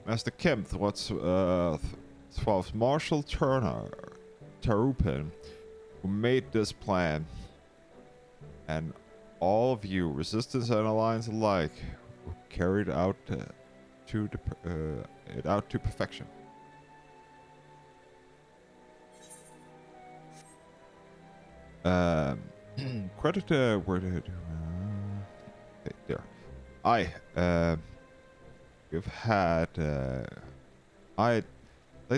Speaker 1: Master Kemp, what's 12th Marshal Tarupin, who made this plan, and all of you, Resistance and Alliance alike, who carried out it out to perfection. Credit where did okay, there. We've had like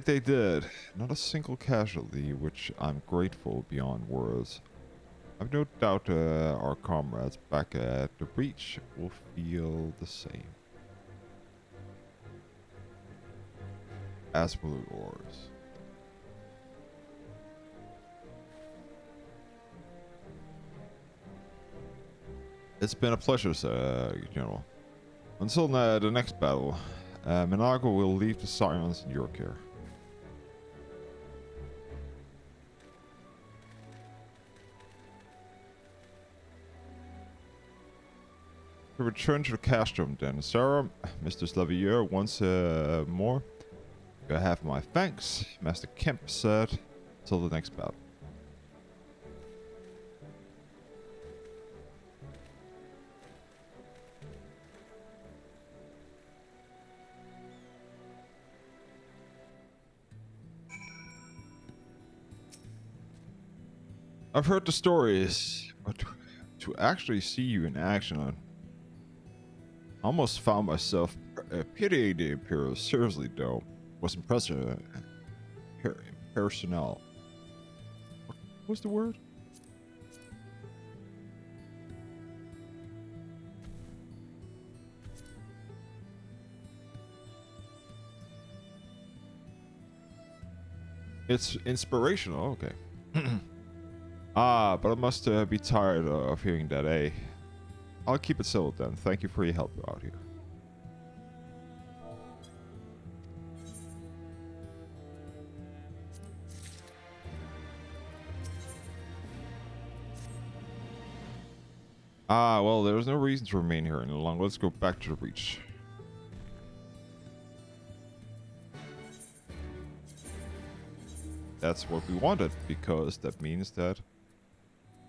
Speaker 1: they did, not a single casualty, which I'm grateful beyond words. I've no doubt our comrades back at the breach will feel the same. As will yours. It's been a pleasure, General. Until the next battle, Minago will leave the Scions in your care. To return to the castrum then. Sarah, Mr. Slavier, once more. You have my thanks, Master Kemp said. Till the next battle. I've heard the stories, but to actually see you in action, I almost found myself pitying the Imperial. Seriously, though, was impressive. Personnel. What's the word? It's inspirational. Okay. But I must be tired of hearing that, eh? I'll keep it settled then. Thank you for your help out here. Well, there's no reason to remain here any longer. Let's go back to the breach. That's what we wanted, because that means that...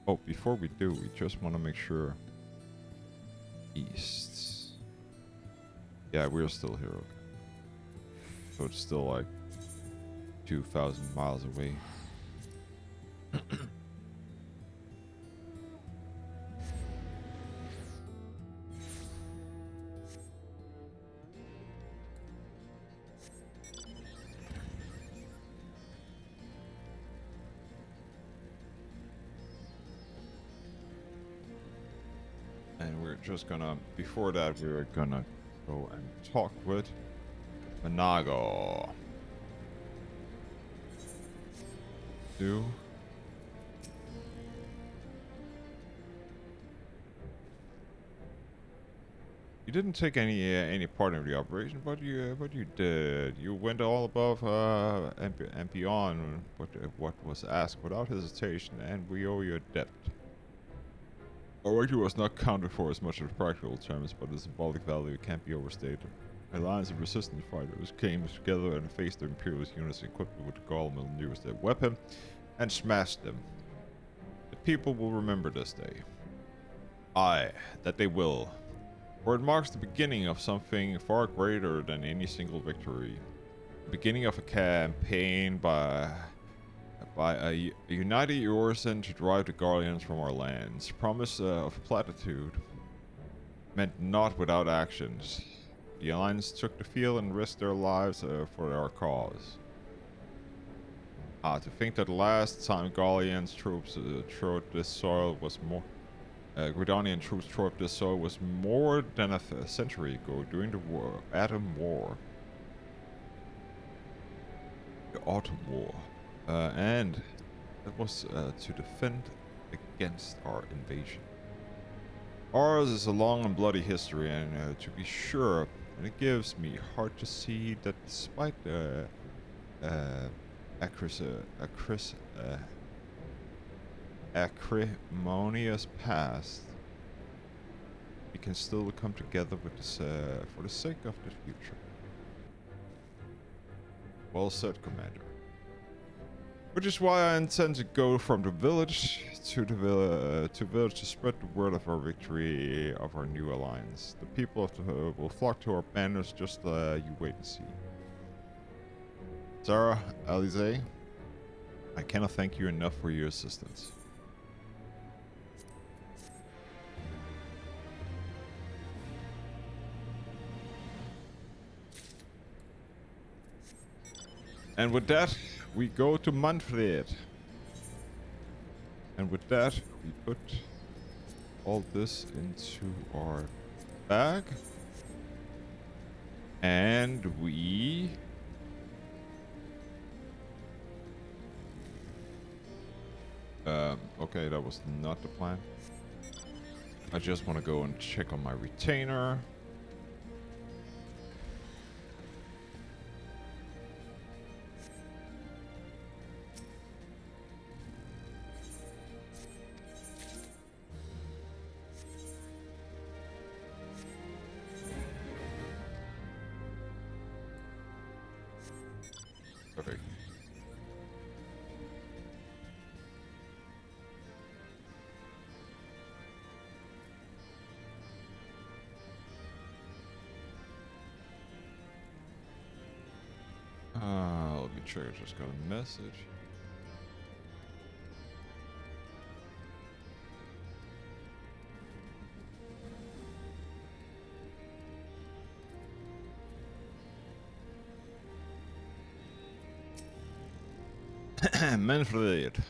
Speaker 1: Oh, before we do, we just want to make sure... East. Yeah, we're still here. Okay. So it's still like 2,000 miles away. And we're just gonna, before that, we were gonna go and talk with Manago. You didn't take any part in the operation, but you did. You went all above and beyond what was asked without hesitation, and we owe you a debt. Our victory was not counted for as much in practical terms, but the symbolic value can't be overstated. Alliance of resistance fighters came together and faced the Imperialist units equipped with the Garlemald newest weapon and smashed them. The people will remember this day. Aye, that they will. For it marks the beginning of something far greater than any single victory. The beginning of a campaign by a united Orison to drive the Guardians from our lands. Promise of platitude meant not without actions. The Alliance took the field and risked their lives for our cause. To think that the last time Guardians troops trod this soil was more... Gridanian troops trod this soil was more than a century ago during the Autumn War. The Autumn War. And it was to defend against our invasion. Ours is a long and bloody history, and to be sure, and it gives me heart to see that despite the acrimonious past, we can still come together with this, for the sake of the future. Well said, Commander. Which is why I intend to go from the village to the village to spread the word of our victory of our new alliance. The people of the will flock to our banners. Just you wait and see. Sarah, Alize, I cannot thank you enough for your assistance. And with that, we go to Manfred. And with that, we put all this into our bag. And we... okay, that was not the plan. I just want to go and check on my retainer. me check. I just got a message. Manfred.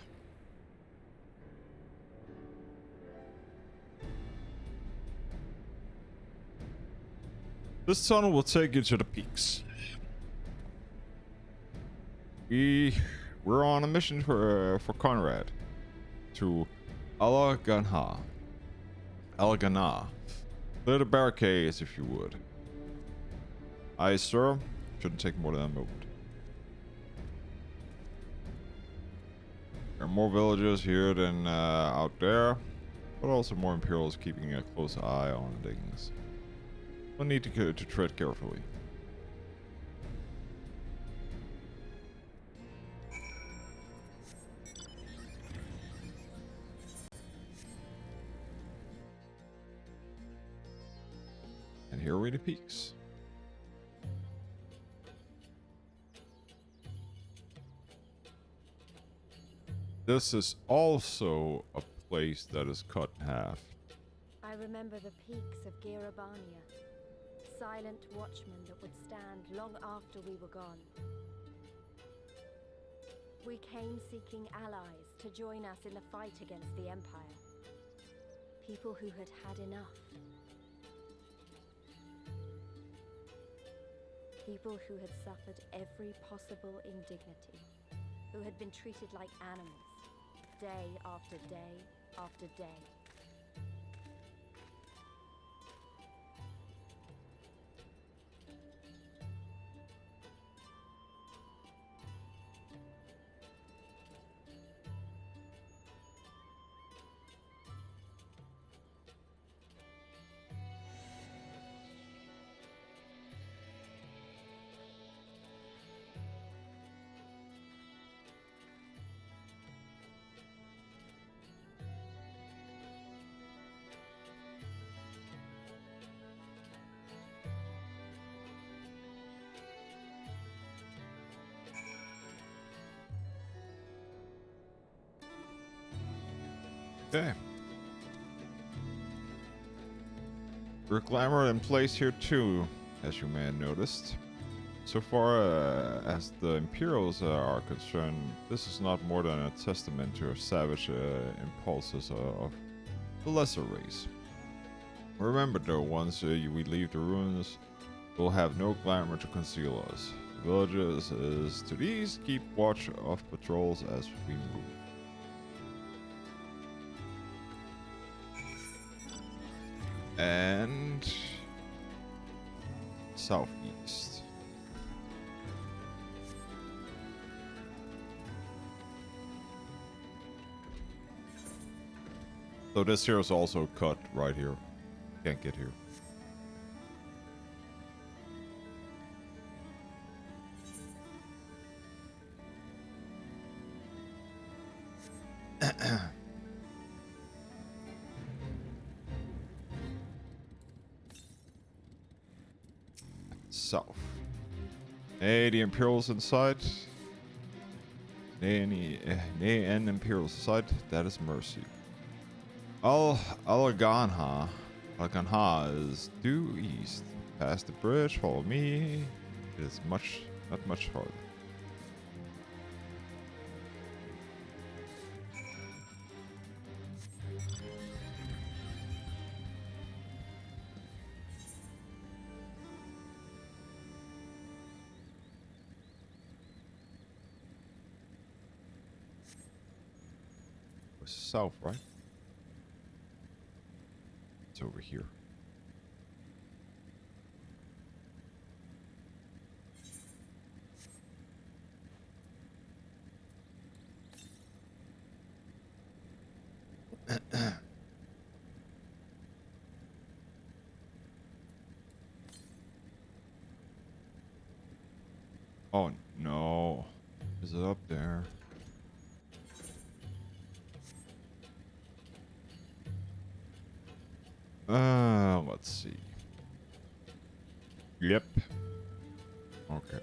Speaker 1: This tunnel will take you to the peaks. We're on a mission for Conrad to Alaganha. Clear the barricades if you would. Aye, sir. Shouldn't take more than a moment. There are more villagers here than out there, but also more Imperials keeping a close eye on things. We'll need to tread carefully. And here are the peaks. This is also a place that is cut in half.
Speaker 4: I remember the peaks of Girabania, silent watchmen that would stand long after we were gone. We came seeking allies to join us in the fight against the Empire. People who had had enough. People who had suffered every possible indignity. Who had been treated like animals, day after day after day.
Speaker 1: Okay. Rhalgr in place here too, as you may have noticed. So far as the Imperials are concerned, this is not more than a testament to our savage impulses of the lesser race. Remember though, once we leave the ruins, we'll have no glamour to conceal us. The villages is to the east keep watch of patrols as we move. And southeast. So this here is also cut right here. Can't get here. South. Hey, the Imperials inside. Nay, and Imperials inside. That is mercy. Alaganha is due east. Past the bridge, follow me. It is not much farther. South, right? It's over here. Oh no. Is it up there? Let's see. Yep. Okay.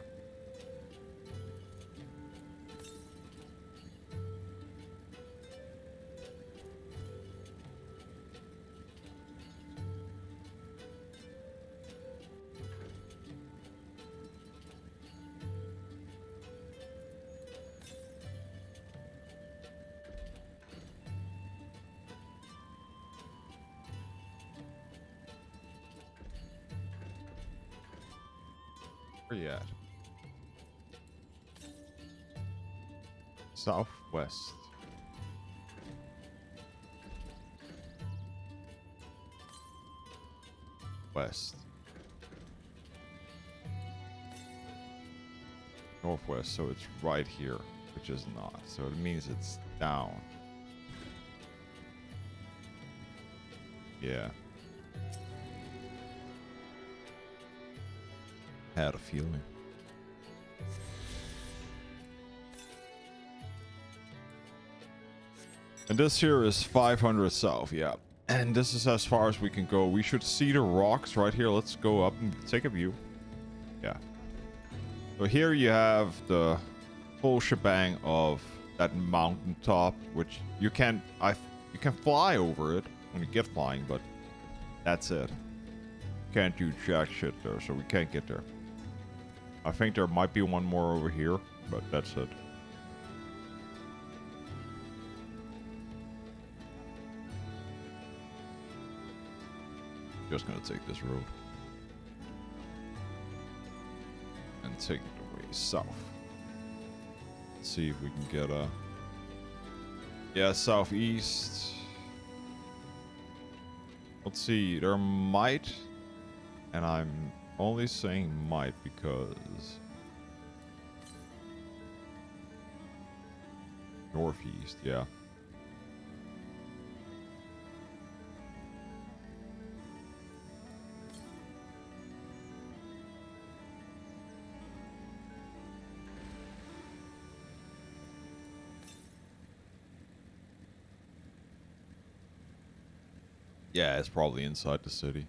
Speaker 1: Where you at? Southwest. West. Northwest, so it's right here, which is not. So it means it's down. Yeah. Had a feeling. And this here is 500 south, yeah. And this is as far as we can go. We should see the rocks right here. Let's go up and take a view. Yeah. So here you have the full shebang of that mountaintop, which you can fly over it when you get flying, but that's it. Can't do jack shit there, so we can't get there. I think there might be one more over here, but that's it. Just gonna take this road and take it away south. Let's see if we can get a... Yeah, southeast. Let's see, there might, and I'm only saying might because northeast, yeah. Yeah, it's probably inside the city.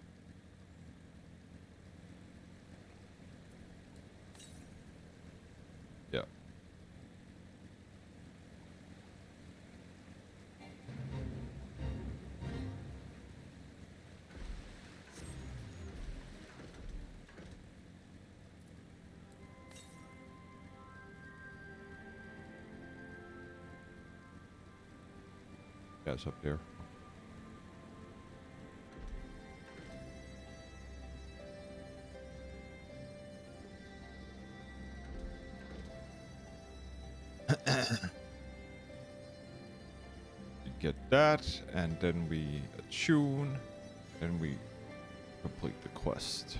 Speaker 1: Yeah. Yeah, it's up there. Get that, and then we attune, and we complete the quest.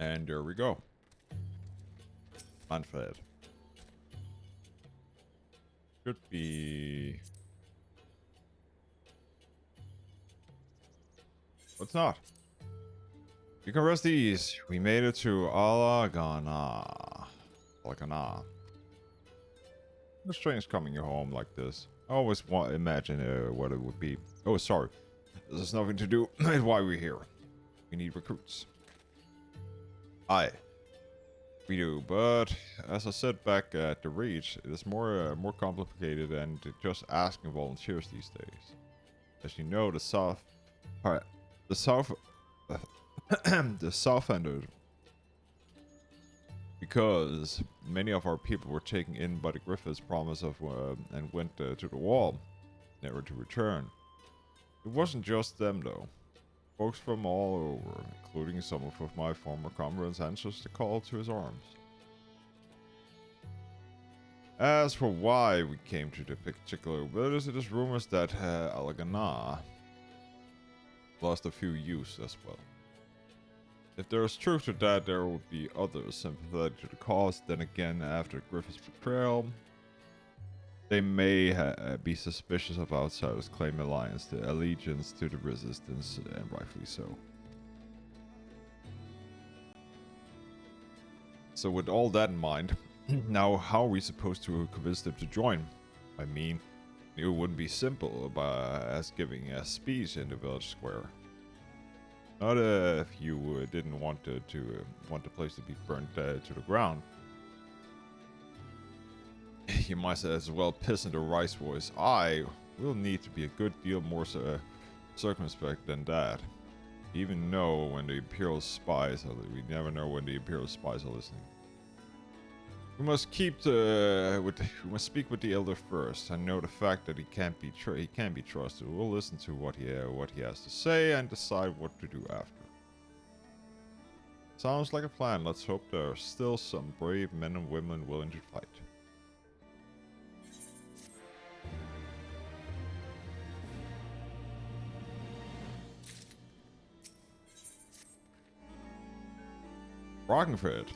Speaker 1: And there we go. Unfed. Should be... What's not? You can rest ease. We made it to Alagana. Alagana. No strange coming home like this. I always imagine what it would be. Oh, sorry. This has nothing to do with why we're here. We need recruits. Aye. We do, but as I said back at the Reach, it is more complicated than just asking volunteers these days. As you know, the South ended because many of our people were taken in by the Griffiths' promise of and went to the wall, never to return. It wasn't just them though. Folks from all over, including some of my former comrades, answered the call to his arms. As for why we came to the particular village, it is rumors that Alagana lost a few youths as well. If there is truth to that, there would be others sympathetic to the cause. Then again, after Griffith's betrayal, they may be suspicious of outsiders claiming allegiance to the resistance, and rightfully so. So with all that in mind, now how are we supposed to convince them to join? I mean, It wouldn't be simple as giving a speech in the village square. Not if you didn't want want the place to be burnt to the ground. You might as well piss into Rice voice. I will need to be a good deal more circumspect than that. Even know when the Imperial spies we never know when the Imperial spies are listening. We must we must speak with the elder first. I know the fact that he can't be trusted. We'll listen to what he has to say and decide what to do after. Sounds like a plan. Let's hope there are still some brave men and women willing to fight. Rhalgr.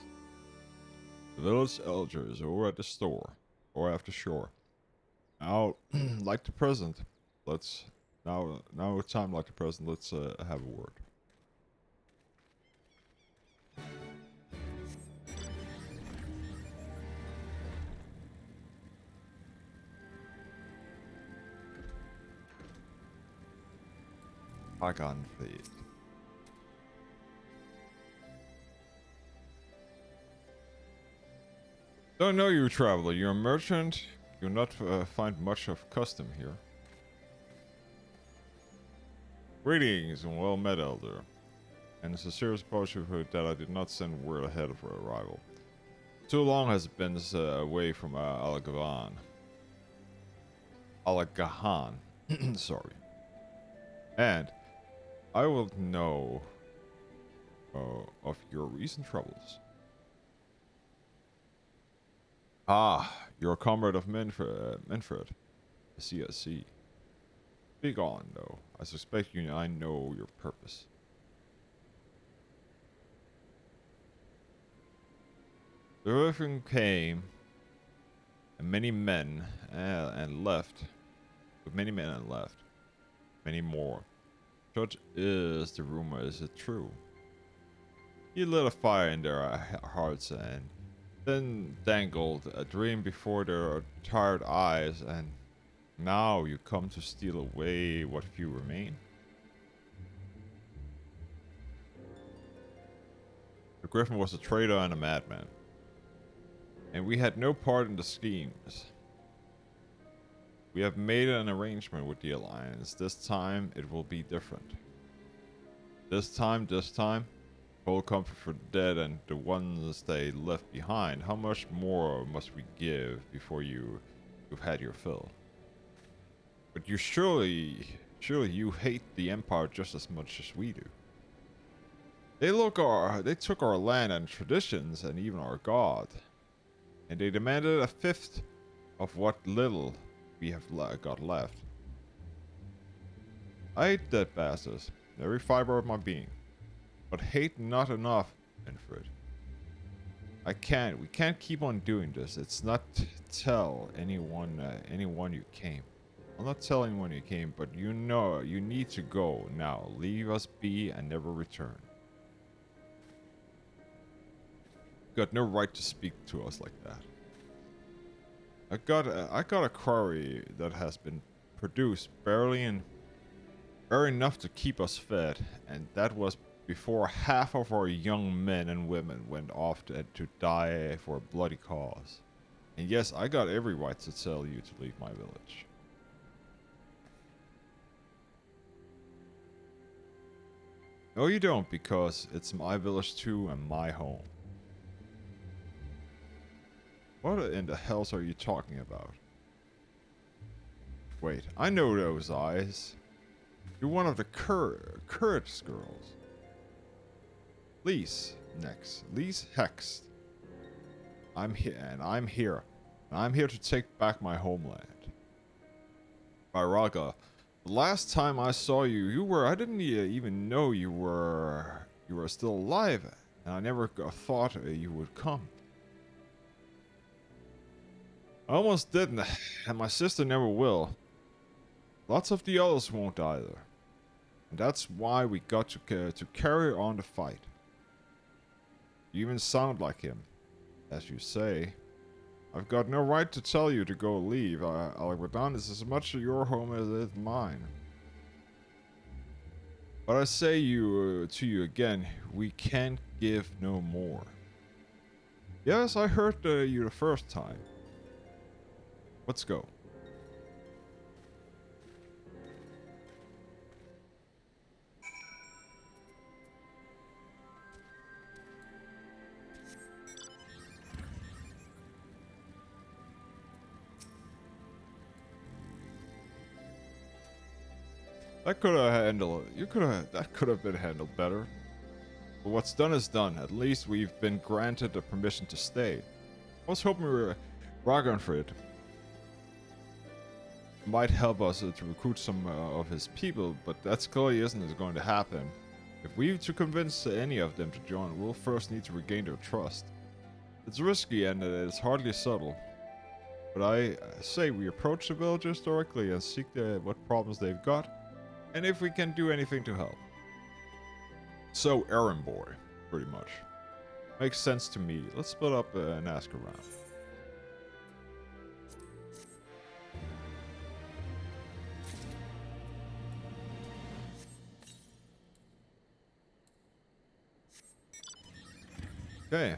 Speaker 1: The village elders over at the store, or after shore. Now, like the present, now it's time like the present. Let's have a word. Pagan fleet. Don't know you, traveler. You're a merchant. You'll not find much of custom here. Greetings and well met, elder. And it's a serious apology that I did not send word ahead of her arrival. Too long has it been away from Alagahan. Sorry. And I will know of your recent troubles. Ah, you're a comrade of Manfred. I see. Speak on, though. I suspect I know your purpose. The Griffin came, and many men left. Many more. Such is the rumor. Is it true? He lit a fire in their hearts and then dangled a dream before their tired eyes, and now you come to steal away what few remain? The Griffin was a traitor and a madman, and we had no part in the schemes. We have made an arrangement with the Alliance. This time it will be different. This time, full comfort for the dead and the ones they left behind. How much more must we give before you've had your fill? But you surely you hate the Empire just as much as we do. They took our land and traditions and even our god, and they demanded a fifth of what little we have got left. I hate dead bastards, every fiber of my being. But hate not enough, Manfred. We can't keep on doing this. It's not tell anyone you came. I'll not tell anyone you came, but you know you need to go now. Leave us be and never return. You got no right to speak to us like that. I got a quarry that has been produced barely enough to keep us fed, and that was before half of our young men and women went off to die for a bloody cause. And yes, I got every right to tell you to leave my village. No, you don't, because it's my village too and my home. What in the hells are you talking about? Wait, I know those eyes. You're one of the Kurt's girls. Lise Hext. I'm here to take back my homeland. By Rhalgr, the last time I saw you, I didn't even know you were still alive, and I never thought you would come. I almost didn't, and my sister never will. Lots of the others won't either. And that's why we got to carry on the fight. You even sound like him. As you say, I've got no right to tell you to go leave. Alagradon is as much your home as it is mine. But I say to you again, we can't give no more. Yes, I heard you the first time. Let's go. That could have handled. That could have been handled better. But what's done is done. At least we've been granted the permission to stay. I was hoping we were Rhalgr for it. Might help us to recruit some of his people, but that clearly isn't going to happen. If we to convince any of them to join, we'll first need to regain their trust. It's risky and it's hardly subtle. But I say we approach the villagers directly and seek what problems they've got, and if we can do anything to help. So, errand boy, pretty much. Makes sense to me. Let's split up and ask around. Okay.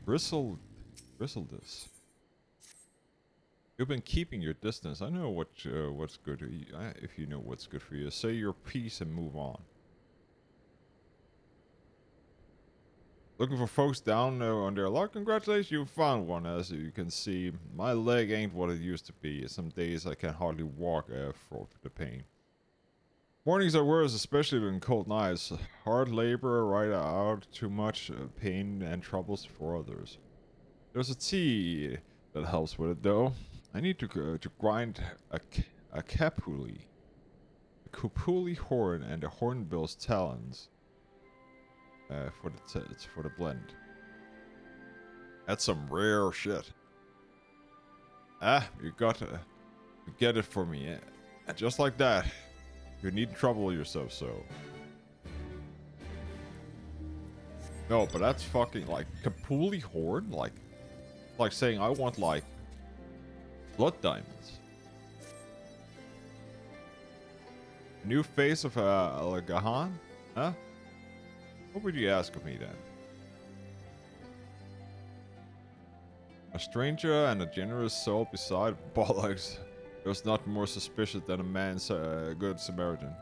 Speaker 1: Bristle this. You've been keeping your distance. I know what's good. If you know what's good for you, say your piece and move on. Looking for folks down on their luck? Congratulations, you found one. As you can see, my leg ain't what it used to be. Some days I can hardly walk for the pain. Mornings are worse, especially in cold nights. Hard labor, right out, too much pain and troubles for others. There's a tea that helps with it, though. I need to grind a Fettouhi, a Fettouhi horn, and a hornbill's talons for the blend. That's some rare shit. You got to get it for me, just like that. You needn't trouble yourself so. No, but that's fucking like Fettouhi horn, like saying I want like blood diamonds. New face of Gahan? Huh? What would you ask of me then? A stranger and a generous soul beside bollocks. There's nothing more suspicious than a man's good Samaritan.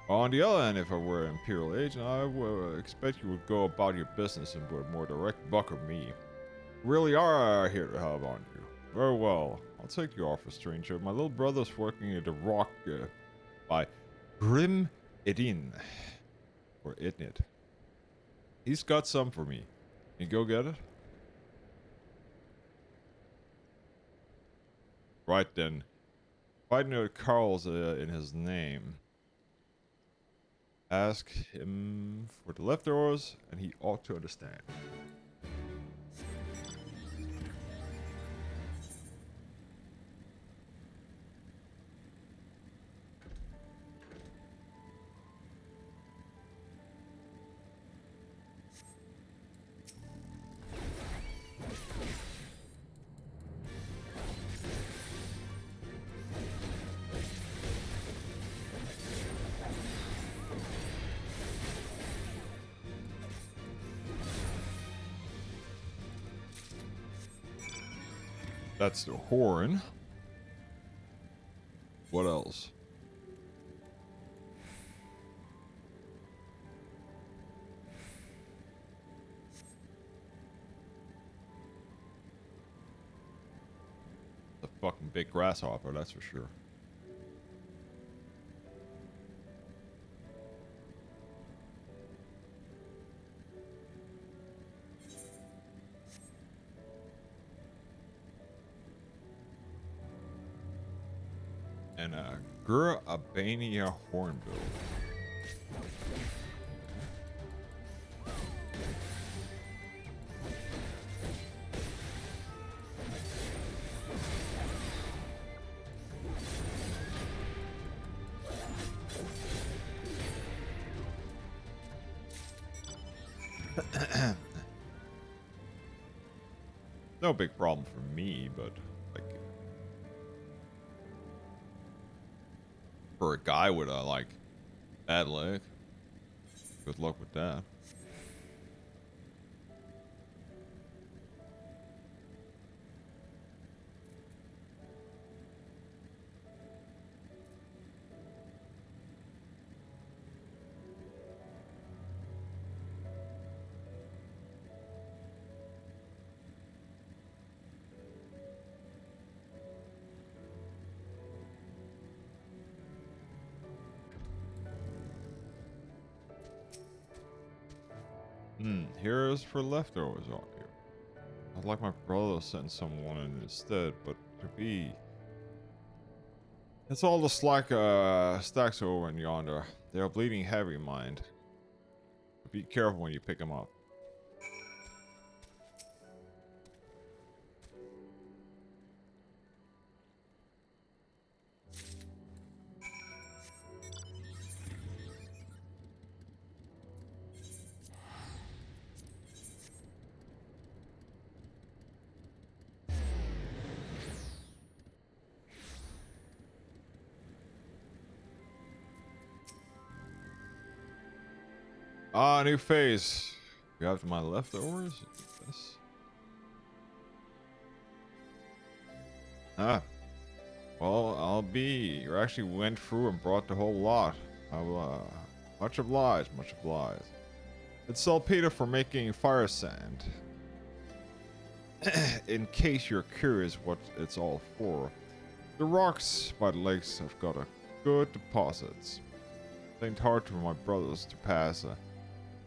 Speaker 1: On the other hand, if I were an Imperial agent, I would expect you would go about your business and would more direct bucker me. You really are here to help, aren't you? Very well. I'll take your offer, stranger. My little brother's working at the rock by Grim Edin. Or Idnit. He's got some for me. Can you go get it? Right then. If I know Carl's in his name. Ask him for the leftovers, and he ought to understand. That's the horn. What else? The fucking big grasshopper, that's for sure. And a Albania hornbill. No big problem for me, but like for a guy with a like bad leg, good luck with that. Heroes for leftovers are you? I'd like my brother to send someone in instead, but to be... It's all the stacks over in yonder. They are bleeding heavy, mind. Be careful when you pick them up. Ah, new phase. You have my leftovers? Yes. Ah. Well, I'll be. You actually went through and brought the whole lot. Much obliged, much obliged. It's saltpeter for making fire sand. In case you're curious what it's all for. The rocks by the lakes have got a good deposits. It ain't hard for my brothers to pass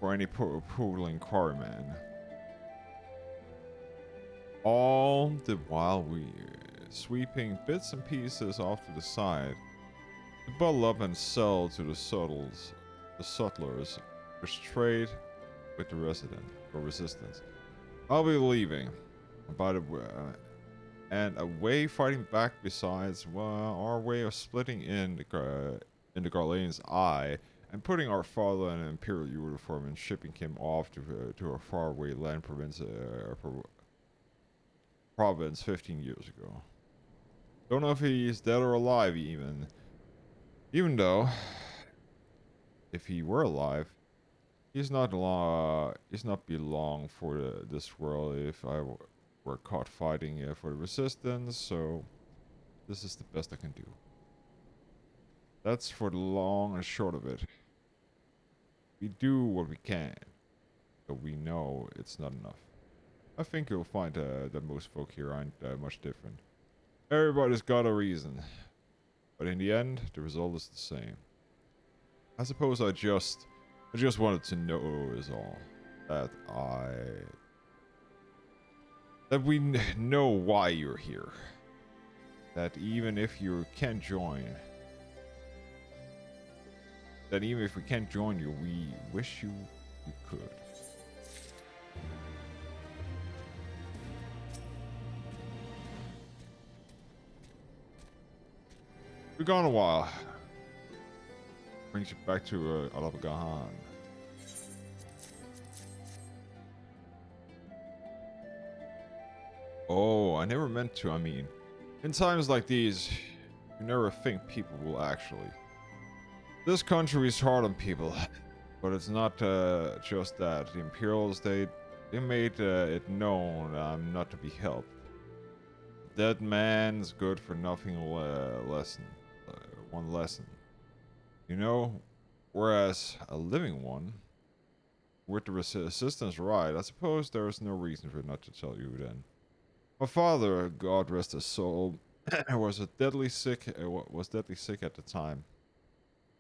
Speaker 1: for any poodling quarryman. All the while we sweeping bits and pieces off to the side to bundle up and sell to the sutlers, which trade with the resistance. I'll be leaving. By the way, and a way fighting back besides our way of splitting in the Garlean's eye and putting our father in an imperial uniform and shipping him off to a faraway land province 15 years ago. Don't know if he's dead or alive even though if he were alive, he's not belong for this world if I were caught fighting for the resistance, so this is the best I can do. That's for the long and short of it. We do what we can, but we know it's not enough. I think you'll find that most folk here aren't much different. Everybody's got a reason, but in the end, the result is the same. I suppose I just wanted to know is all that we know why you're here. That even if you can't join, that even if we can't join you, we wish you could. We've gone a while. Brings you back to Alabagahan. Oh, I never meant to. I mean, in times like these, you never think people will actually. This country is hard on people, but it's not just that. The Imperials, they made it known I'm not to be helped. Dead man's good for nothing lesson. One lesson. You know, whereas a living one, with the resistance right, I suppose there is no reason for it not to tell you then. My father, God rest his soul, was deadly sick at the time.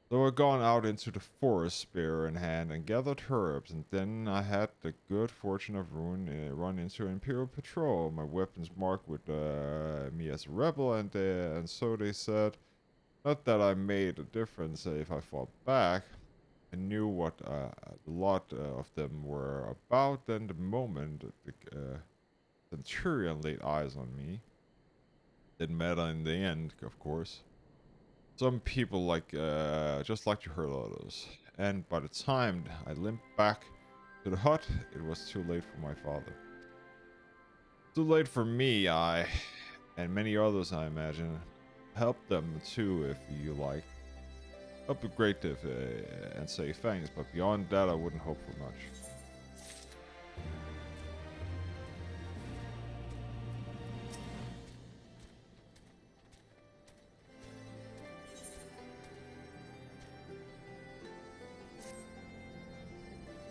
Speaker 1: So I gone out into the forest, spear in hand, and gathered herbs, and then I had the good fortune of run into an Imperial patrol. My weapons marked with me as a rebel, and so they said. Not that I made a difference if I fought back. I knew what a lot of them were about, and the moment the Centurion laid eyes on me, didn't matter in the end, of course. Some people just like to hurt others, and by the time I limped back to the hut, it was too late for my father. too late for me, and many others, I imagine. Help them too, if you like. That'd be great if, and say thanks, but beyond that, I wouldn't hope for much.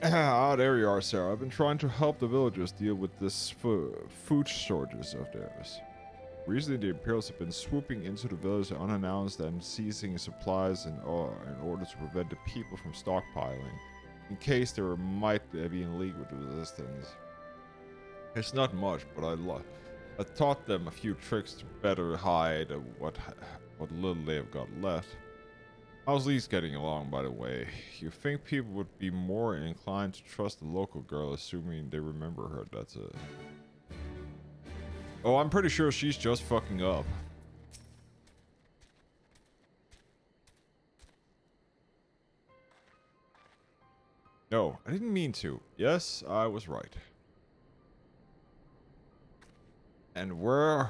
Speaker 1: Ah, there you are, Sarah. I've been trying to help the villagers deal with this food shortages of theirs. Recently, the Imperials have been swooping into the village unannounced and seizing supplies in order to prevent the people from stockpiling, in case there might be in league with the resistance. It's not much, but I taught them a few tricks to better hide what little they have got left. How's Lee's getting along, by the way? You think people would be more inclined to trust the local girl, assuming they remember her? That's it. Oh, I'm pretty sure she's just fucking up. No, I didn't mean to. Yes, I was right. And where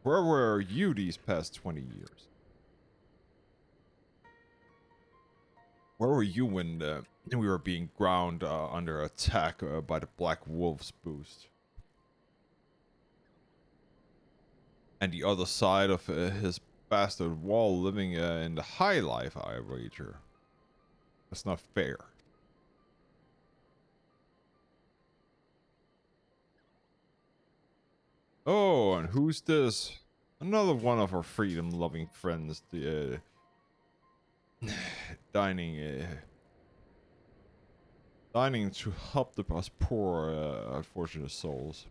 Speaker 1: were you these past 20 years? Where were you when we were being ground under attack by the Black Wolf's boost? And the other side of his bastard wall, living in the high life, I wager. That's not fair. Oh, and who's this? Another one of our freedom-loving friends, the dining to help us poor, unfortunate souls.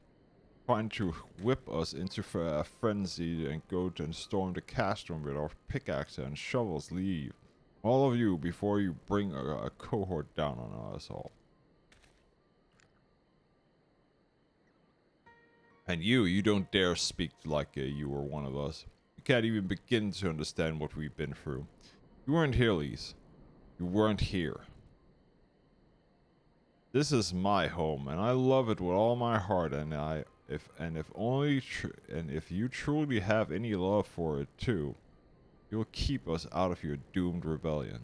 Speaker 1: Trying to whip us into a frenzy and go and storm the castrum with our pickaxe and shovels. Leave. All of you, before you bring a cohort down on us all. And you don't dare speak like you were one of us. You can't even begin to understand what we've been through. You weren't here, Lise. You weren't here. This is my home, and I love it with all my heart. And if you truly have any love for it too, you'll keep us out of your doomed rebellion.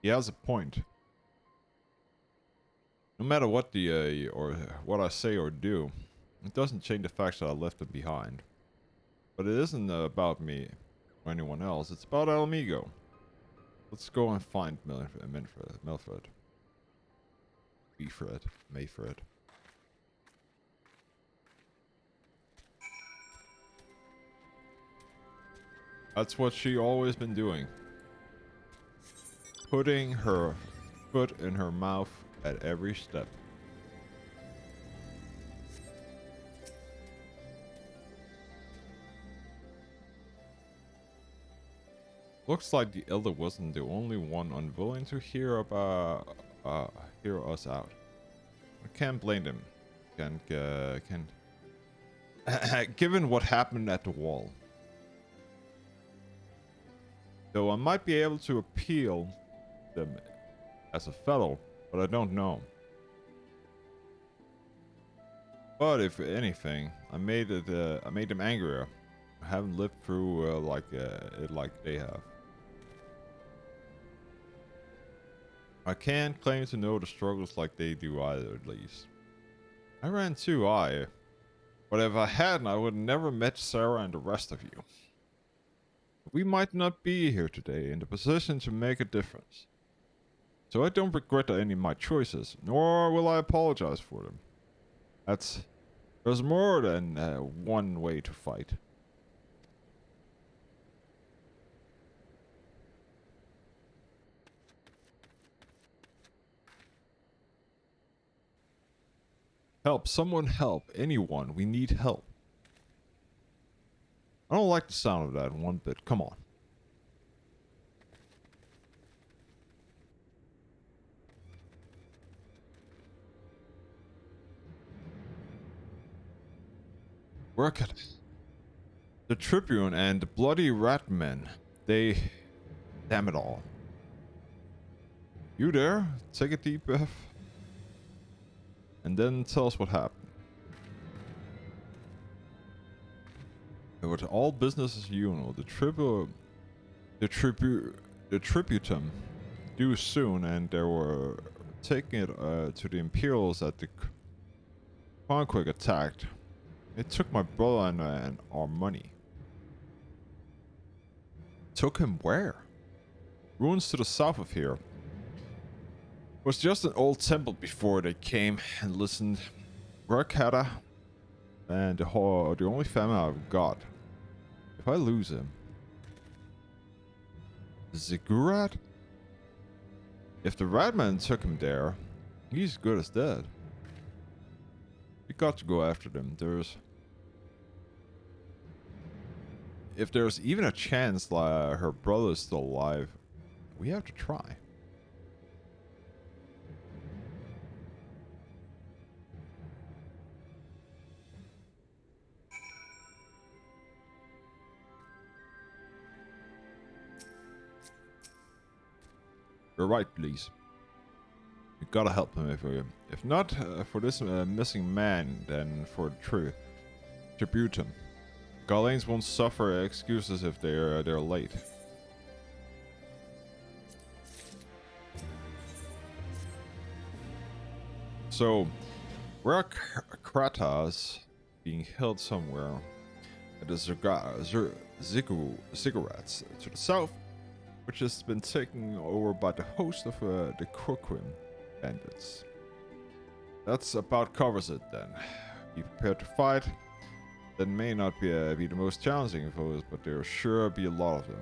Speaker 1: He has a point. No matter what or what I say or do, it doesn't change the fact that I left him behind. But it isn't about me or anyone else. It's about Alamigo. Let's go and find Mayfred. That's what she always been doing. Putting her foot in her mouth at every step. Looks like the elder wasn't the only one unwilling to hear us out. I can't blame him. Given what happened at the wall. Though I might be able to appeal them as a fellow, but I don't know. But if anything, I made them angrier. I haven't lived through it like they have. I can't claim to know the struggles like they do either, at least. I ran too, but if I hadn't, I would have never met Sarah and the rest of you. We might not be here today in the position to make a difference. So I don't regret any of my choices, nor will I apologize for them. There's more than one way to fight. Help, someone help, anyone, we need help. I don't like the sound of that one bit, come on. Work it. The Tribune and the bloody rat men, damn it all. You there? Take a deep breath. And then tell us what happened. With all business as usual, the tributum due soon, and they were taking it to the Imperials at the Conquic attacked. It took my brother and our money. Took him where? Ruins to the south of here. It was just an old temple before they came and listened. Rhalgr and the only family I've got. If I lose him... Ziggurat? If the Ratman took him there, he's good as dead. We got to go after them. If there's even a chance that her brother is still alive, we have to try. You're right, please. We gotta help him if not for this missing man, then for the truth. Tribute him. Garleans won't suffer excuses if they're late. So, Kratas being held somewhere at the cigarettes to the south, which has been taken over by the host of the Croquin bandits. That's about covers it then. Be prepared to fight. That may not be the most challenging foes, but there'll sure be a lot of them.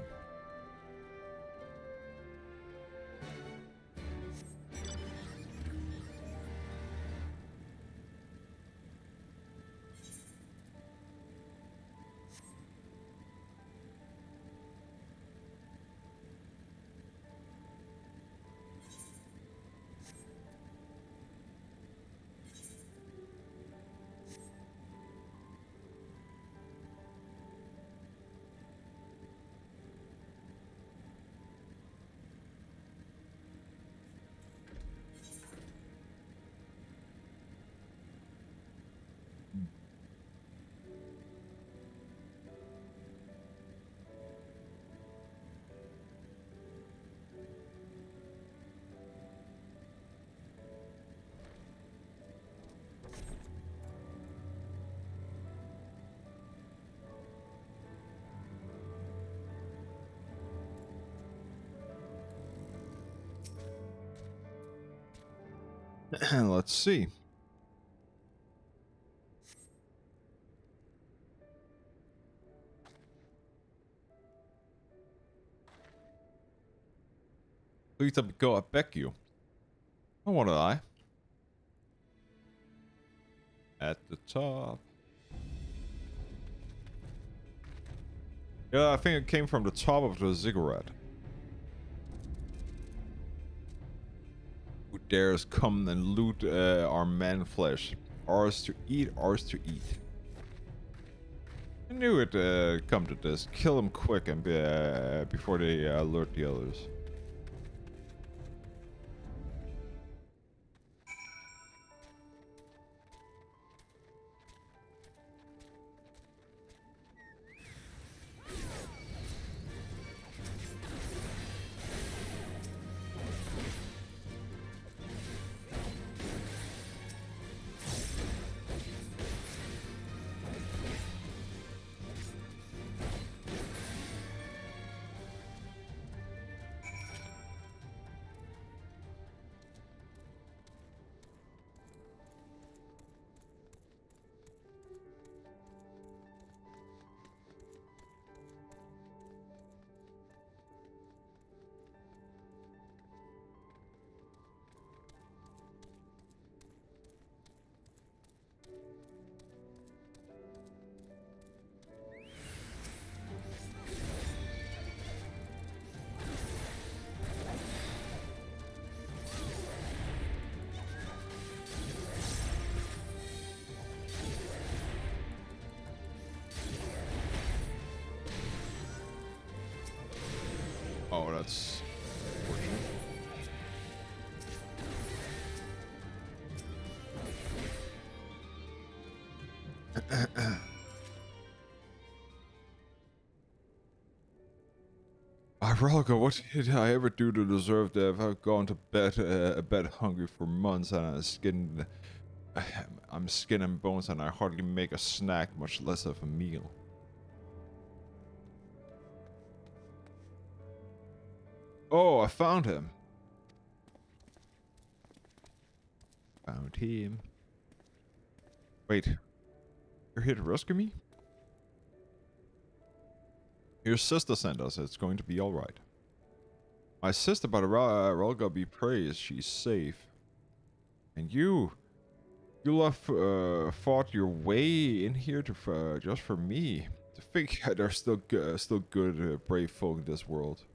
Speaker 1: Let's see. Please let me go, I beg you. Oh, what did I? At the top. Yeah, I think it came from the top of the ziggurat. Who dares come and loot our man flesh? Ours to eat, ours to eat. I knew it'd come to this. Kill them quick and before they alert the others. Oh, that's unfortunate. Rhalgr, what did I ever do to deserve death? I've gone to bed hungry for months, and I'm skin and bones, and I hardly make a snack, much less of a meal. Oh, I found him. Found him. Wait, you're here to rescue me? Your sister sent us. It's going to be all right. My sister, but Rhalgr be praised. She's safe. And you fought your way in here to just for me. To think there's still good, brave folk in this world.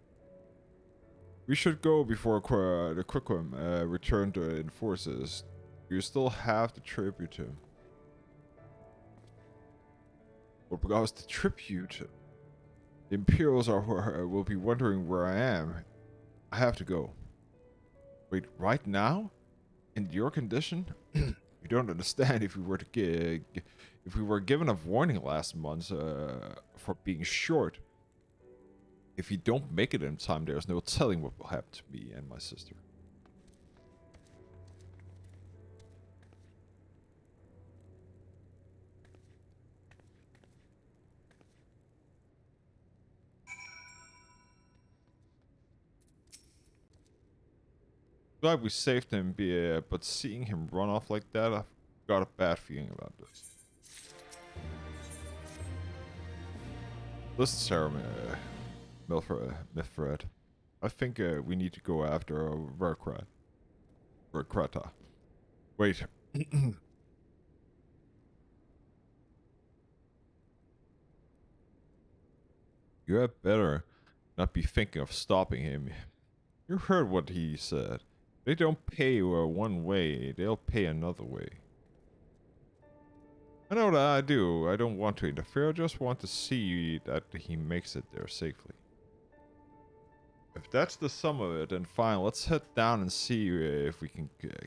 Speaker 1: We should go before the Quickworm return to enforces. You still have the tribute. What was the tribute? The Imperials will be wondering where I am. I have to go. Wait, right now? In your condition? You don't understand. If we were given a warning last month for being short. If you don't make it in time, there's no telling what will happen to me and my sister. Glad we saved him, but seeing him run off like that, I've got a bad feeling about this. Listen, Sarah, Mithred. I think we need to go after Rhalgr. Wait. You had better not be thinking of stopping him. You heard what he said. They don't pay one way, they'll pay another way. I know that I do. I don't want to interfere, I just want to see that he makes it there safely. If that's the sum of it, then fine. Let's head down and see if we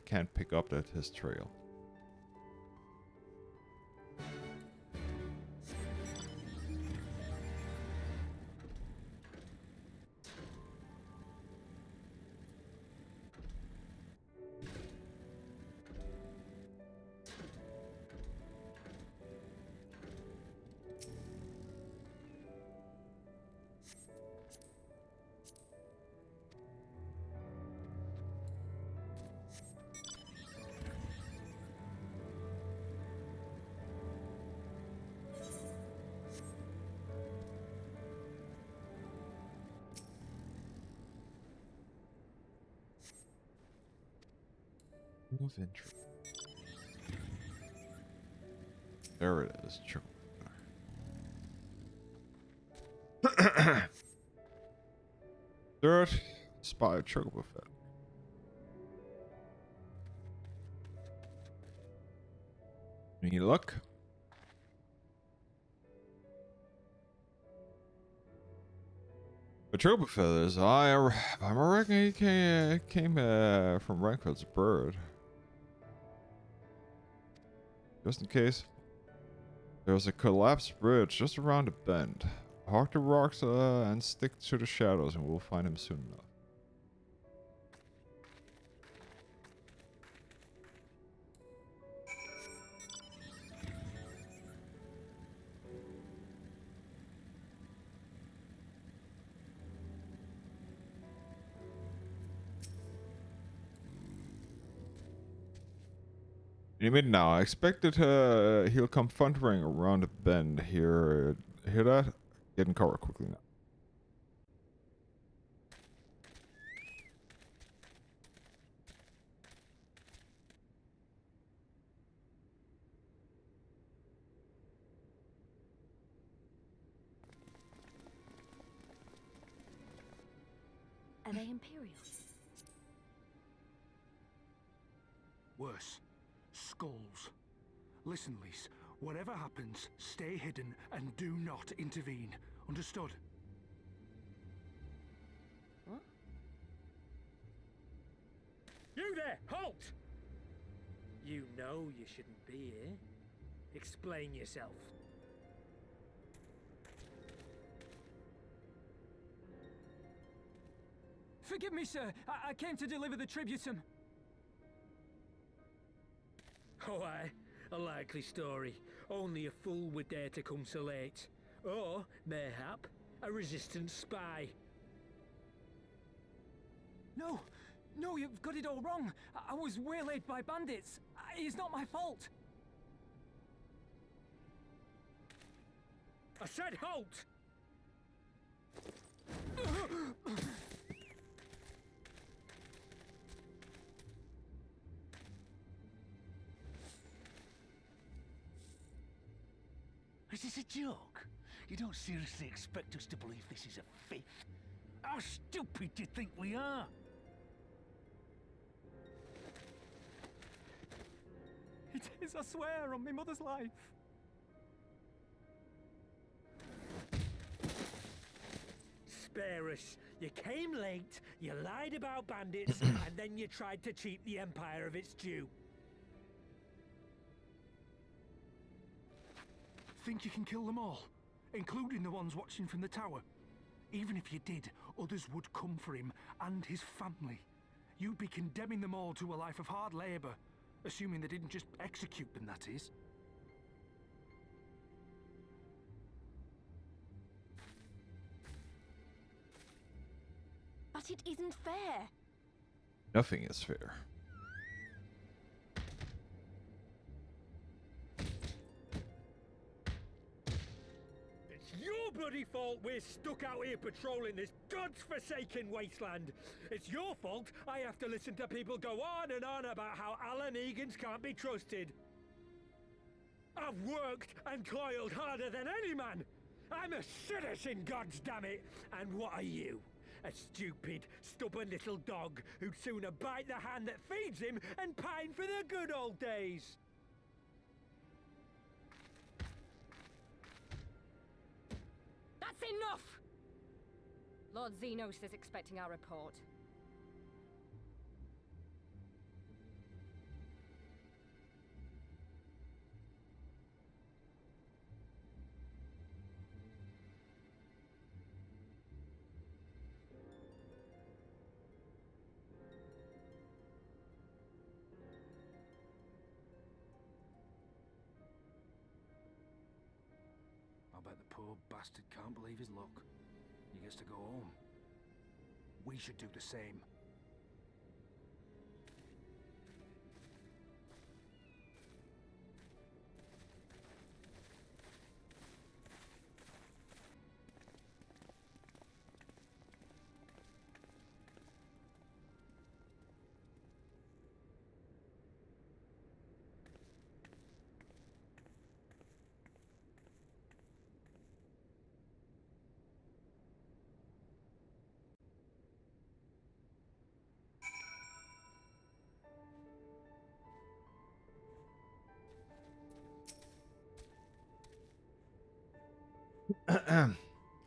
Speaker 1: can't pick up his trail. Of interest. There it is. Third, spy chocobo fed. Any luck? The chocobo feathers. I reckon he came from Rankford's bird. Just in case. There's a collapsed bridge just around the bend. Hawk the rocks and stick to the shadows and we'll find him soon enough. You mean now? I expected he'll come thundering around the bend here. Hear that? Get in cover quickly now.
Speaker 4: Are they Imperials?
Speaker 9: Worse. Skulls. Listen, Lise. Whatever happens, stay hidden and do not intervene. Understood?
Speaker 4: What?
Speaker 10: You there! Halt! You know you shouldn't be here. Explain yourself.
Speaker 3: Forgive me, sir. I came to deliver the tributum.
Speaker 10: Oh, aye. A likely story. Only a fool would dare to come so late. Or, mayhap, a resistance spy.
Speaker 3: No, no, you've got it all wrong. I was waylaid by bandits. It's not my fault.
Speaker 10: I said halt!
Speaker 11: Is this a joke? You don't seriously expect us to believe this is a fifth? How stupid do you think we are?
Speaker 3: It is, I swear, on my mother's life.
Speaker 10: Spare us. You came late, you lied about bandits, and then you tried to cheat the Empire of its due.
Speaker 9: Think you can kill them all? Including the ones watching from the tower? Even if you did, others would come for him and his family. You'd be condemning them all to a life of hard labor. Assuming they didn't just execute them, that is.
Speaker 4: But it isn't fair.
Speaker 1: Nothing is fair.
Speaker 10: It's your bloody fault we're stuck out here patrolling this god's-forsaken wasteland. It's your fault I have to listen to people go on and on about how Alan Egans can't be trusted. I've worked and toiled harder than any man. I'm a citizen, goddammit. And what are you? A stupid, stubborn little dog who'd sooner bite the hand that feeds him and pine for the good old days.
Speaker 7: That's enough! Lord Xenos is expecting our report.
Speaker 9: I bet the poor bastard can't believe his luck. He gets to go home. We should do the same.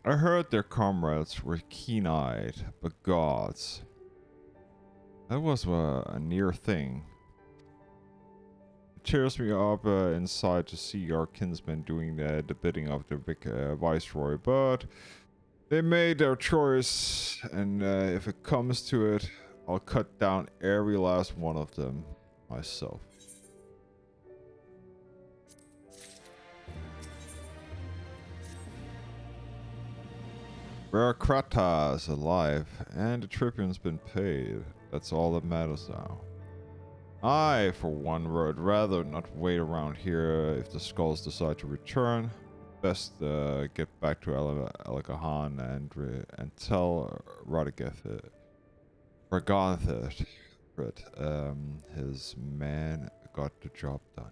Speaker 1: I heard their comrades were keen-eyed, but gods. That was a near thing. It cheers me up inside to see our kinsmen doing the bidding of the viceroy, but they made their choice, and if it comes to it, I'll cut down every last one of them myself. Rhalgr is alive, and the tribune's been paid. That's all that matters now. I, for one, would rather not wait around here if the skulls decide to return. Best get back to Elagahan and tell Rhalgr his man got the job done.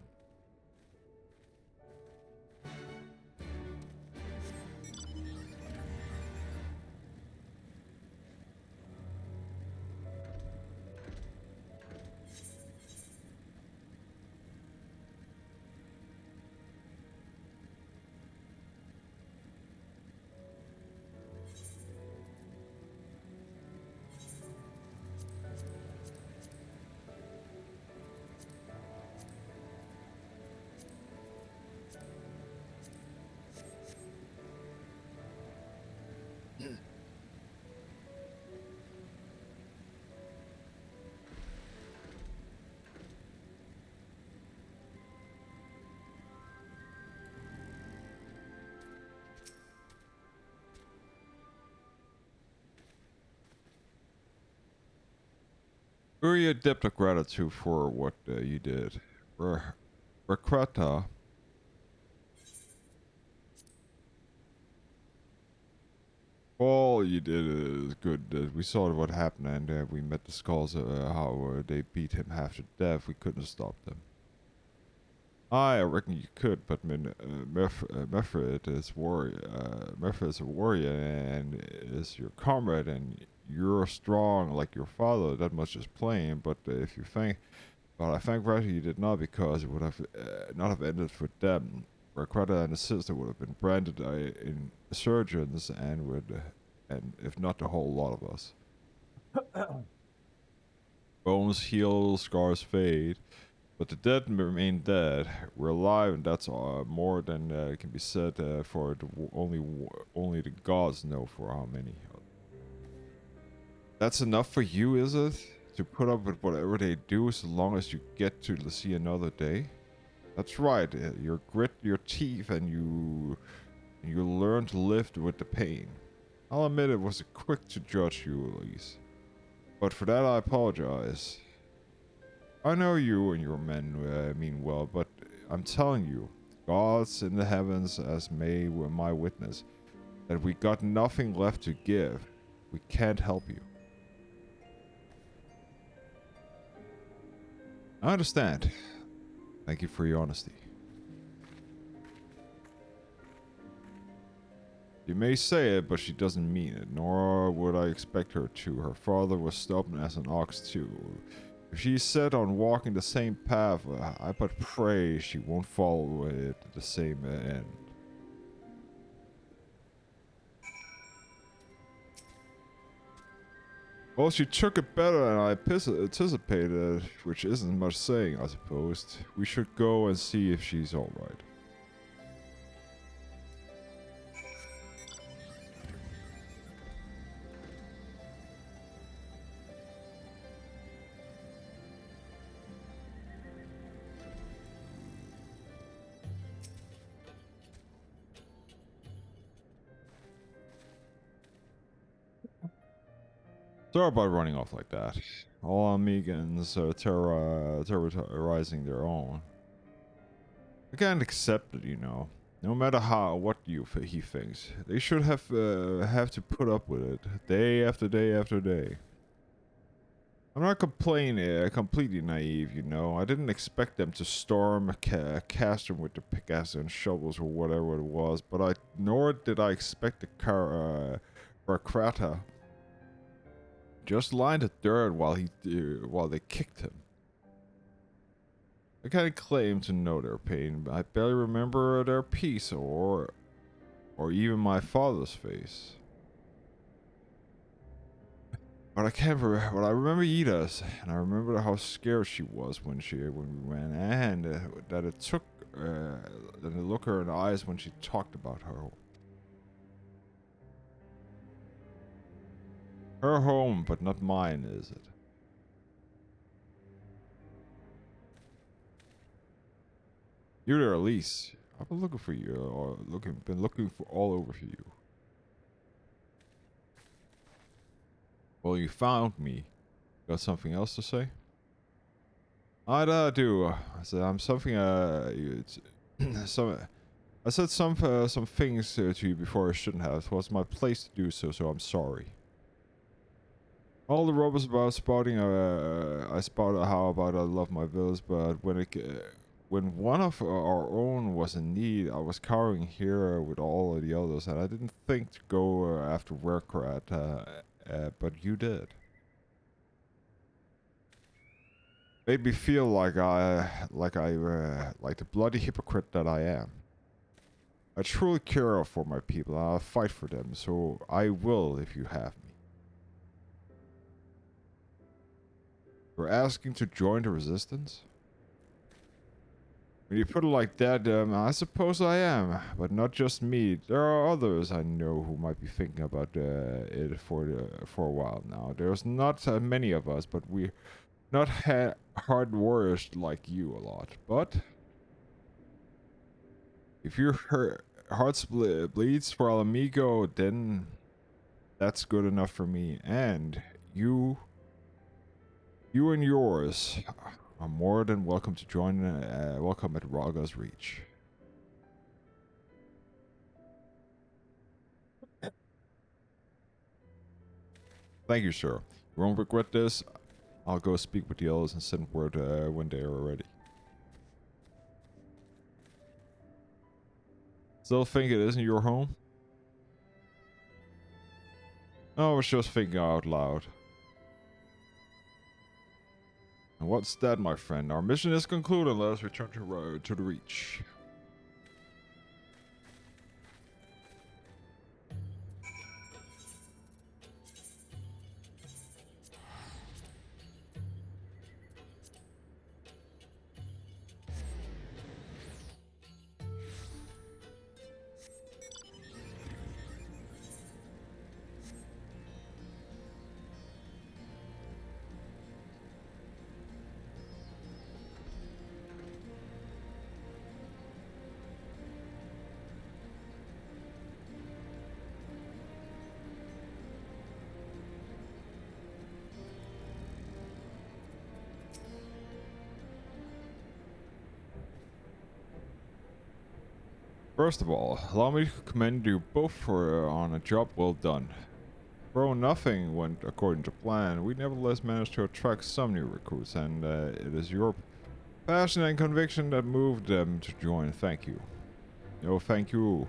Speaker 1: We're your debt of gratitude for what you did. Rekrata. All you did is good. We saw what happened, and we met the skulls. How they beat him half to death. We couldn't stop them. I reckon you could, but Mefred is warrior. Mefred is a warrior and is your comrade, and you're strong like your father. That much is plain. But if you think, but I think right you did not, because it would have not have ended for them. Rekrata and his sister would have been branded insurgents, and would, and if not the whole lot of us. Bones heal, scars fade. But the dead remain dead. We're alive, and that's more than can be said for only the gods know for how many. That's enough for you, is it? To put up with whatever they do, so long as you get to see another day? That's right. You grit your teeth, and you learn to live with the pain. I'll admit it was quick to judge you, Elise. But for that, I apologize. I know you and your men mean well, but I'm telling you, gods in the heavens as may were my witness, that we got nothing left to give. We can't help you. I understand. Thank you for your honesty. She may say it, but she doesn't mean it, nor would I expect her to. Her father was stubborn as an ox too. If she's set on walking the same path, I but pray she won't follow it to the same end. Well, she took it better than I anticipated, which isn't much saying, I suppose. We should go and see if she's alright. Sorry about running off like that. All Amigans are terrorizing their own. I can't accept it, you know. No matter what he thinks, they should have to put up with it day after day after day. I'm not complaining. Completely naive, you know. I didn't expect them to storm Castrum with the pickaxe and shovels or whatever it was, but nor did I expect the Rekrata just lined the dirt while they kicked him. I can't claim to know their pain, but I barely remember their peace or even my father's face. But I remember Ida's, and I remember how scared she was when we ran, and that it took the look her in the eyes when she talked about her home, but not mine, is it? You're there, Elise. I've been looking for you, or been looking for all over for you. Well, you found me. Got something else to say? I do. I said I'm something. I said some things to you before I shouldn't have. It was my place to do so, so I'm sorry. All the robbers about spouting, I spouted how about I love my village, but when one of our own was in need, I was cowering here with all of the others, and I didn't think to go after Werkrat, but you did. Made me feel like the bloody hypocrite that I am. I truly care for my people, and I'll fight for them, so I will if you have me. You're asking to join the resistance? When you put it like that, I suppose I am, but not just me. There are others I know who might be thinking about it for a while now. There's not many of us, but we're not hard warriors like you a lot. But if your heart bleeds for Alamigo, then that's good enough for me. And you You and yours are more than welcome to join. Welcome at Rhalgr's Reach. Thank you, sir. You won't regret this. I'll go speak with the elders and send word when they are ready. Still think it isn't your home? No, I was just thinking out loud. And what's that, my friend? Our mission is concluded. Let us return to the Reach. First of all, allow me to commend you both for on a job well done. Though nothing went according to plan, we nevertheless managed to attract some new recruits, and it is your passion and conviction that moved them to join. Thank you. Oh, thank you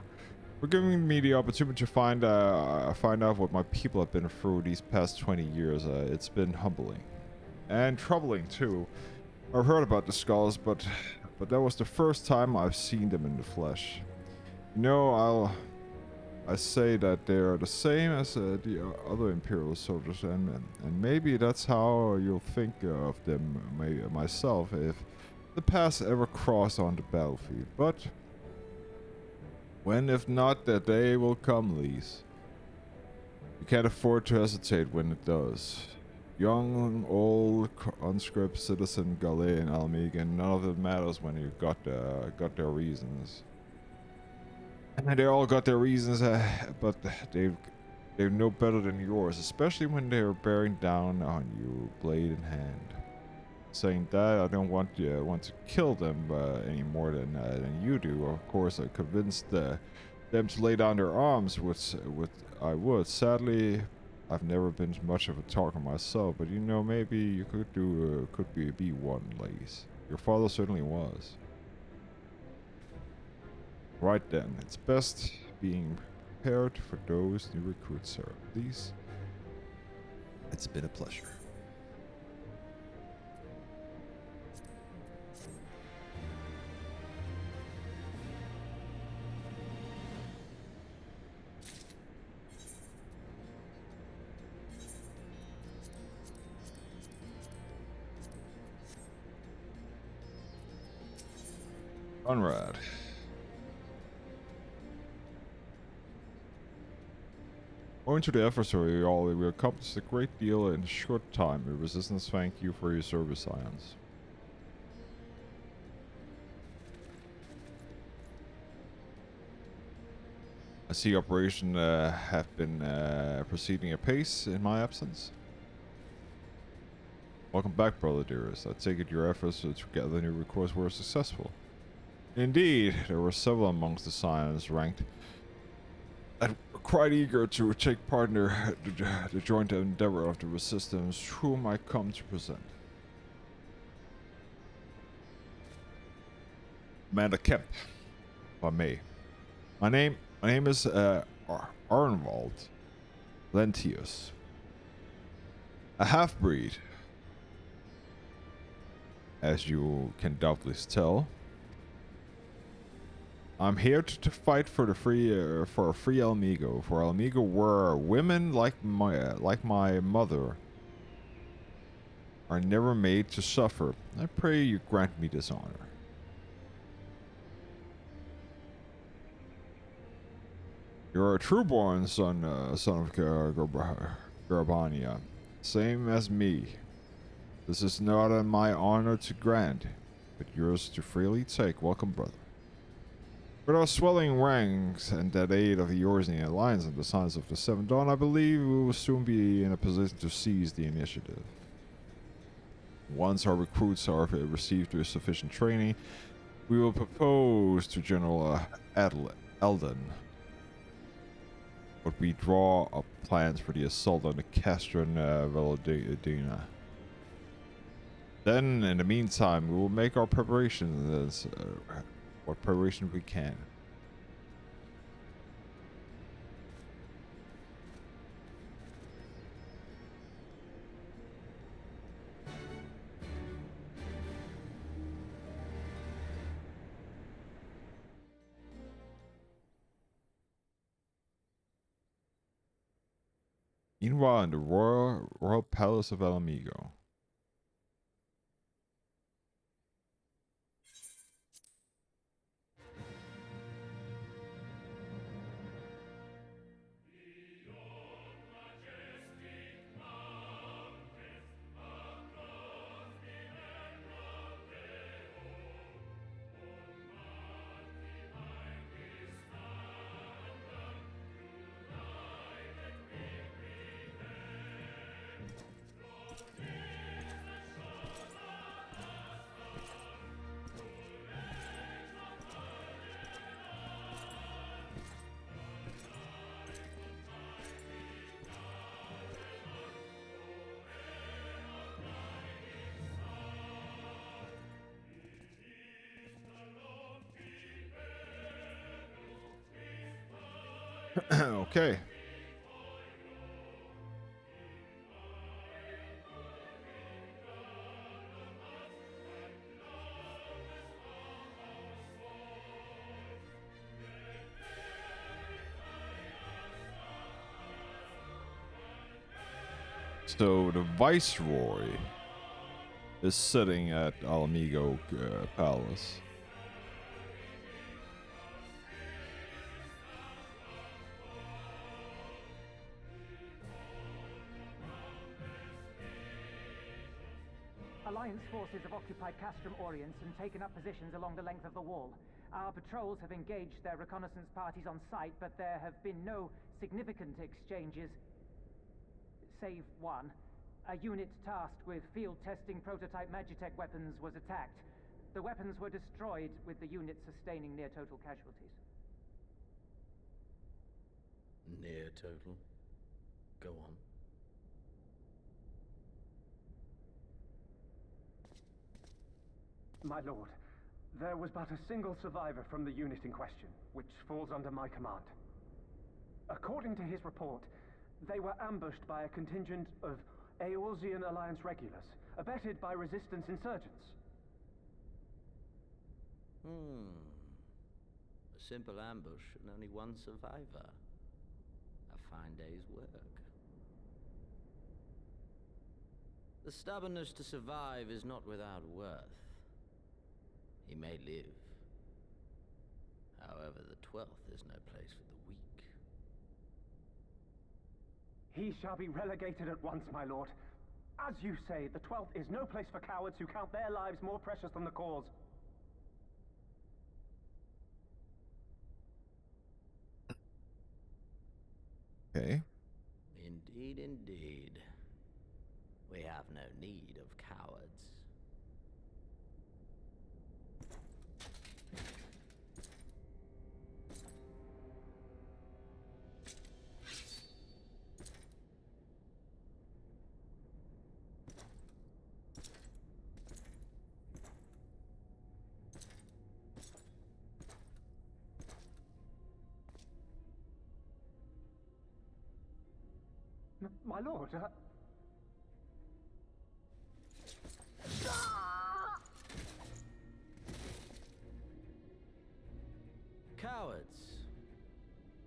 Speaker 1: for giving me the opportunity to find out what my people have been through these past 20 years. It's been humbling and troubling too. I've heard about the skulls, but that was the first time I've seen them in the flesh. You know, I say that they are the same as the other Imperial soldiers, and maybe that's how you'll think of them myself if the paths ever cross on the battlefield. But when, if not, that day will come, Lise. You can't afford to hesitate when it does. Young, old, conscript, citizen, Galley, and Almegan, none of it matters when you got their reasons. And they all got their reasons, but they're no better than yours, especially when they're bearing down on you, blade in hand. Saying that, I don't want to kill them any more than you do. Of course, I convinced them to lay down their arms, which I would. Sadly, I've never been much of a talker myself, but you know, maybe you could be one, ladies. Your father certainly was. Right then, it's best being prepared for those new recruits, sir. Please. It's been a pleasure. Conrad. Owing to the efforts of you all, we accomplished a great deal in a short time. The Resistance thank you for your service, Scions. I see operation have been proceeding apace in my absence. Welcome back, brother dearest. I take it your efforts to gather new recruits were successful. Indeed, there were several amongst the Scions ranked that were quite eager to take part in the joint endeavor of the Resistance, whom I come to present. Commander Kemp, if I may. My name is Arnwald Lentius, a half-breed, as you can doubtless tell. I'm here to fight for a free Almigo. For Almigo, where women like my mother are never made to suffer. I pray you grant me this honor. You're a true-born son of Garbania, same as me. This is not my honor to grant, but yours to freely take. Welcome, brother. With our swelling ranks and that aid of yours in the Alliance and the Sons of the Seventh Dawn, I believe we will soon be in a position to seize the initiative. Once our recruits are received with sufficient training, we will propose to General Eldon what we draw up plans for the assault on the Castron Valodina. Then, in the meantime, we will make our preparations, what preparation we can. Meanwhile, in the Royal Palace of Alamigo. Okay. So the Viceroy is sitting at Alamigo Palace.
Speaker 12: Alliance forces have occupied Castrum Orients and taken up positions along the length of the wall. Our patrols have engaged their reconnaissance parties on site, but there have been no significant exchanges, save one. A unit tasked with field testing prototype Magitech weapons was attacked. The weapons were destroyed, with the unit sustaining near total casualties.
Speaker 13: Near total? Go on.
Speaker 8: My lord, there was but a single survivor from the unit in question, which falls under my command. According to his report, they were ambushed by a contingent of Eorzean Alliance regulars, abetted by resistance insurgents.
Speaker 13: A simple ambush and only one survivor. A fine day's work. The stubbornness to survive is not without worth. He may live. However, the 12th is no place for the weak.
Speaker 8: He shall be relegated at once, my lord. As you say, the 12th is no place for cowards who count their lives more precious than the cause.
Speaker 1: Okay.
Speaker 13: Indeed, indeed. We have no need of cowards.
Speaker 8: My lord,
Speaker 13: Cowards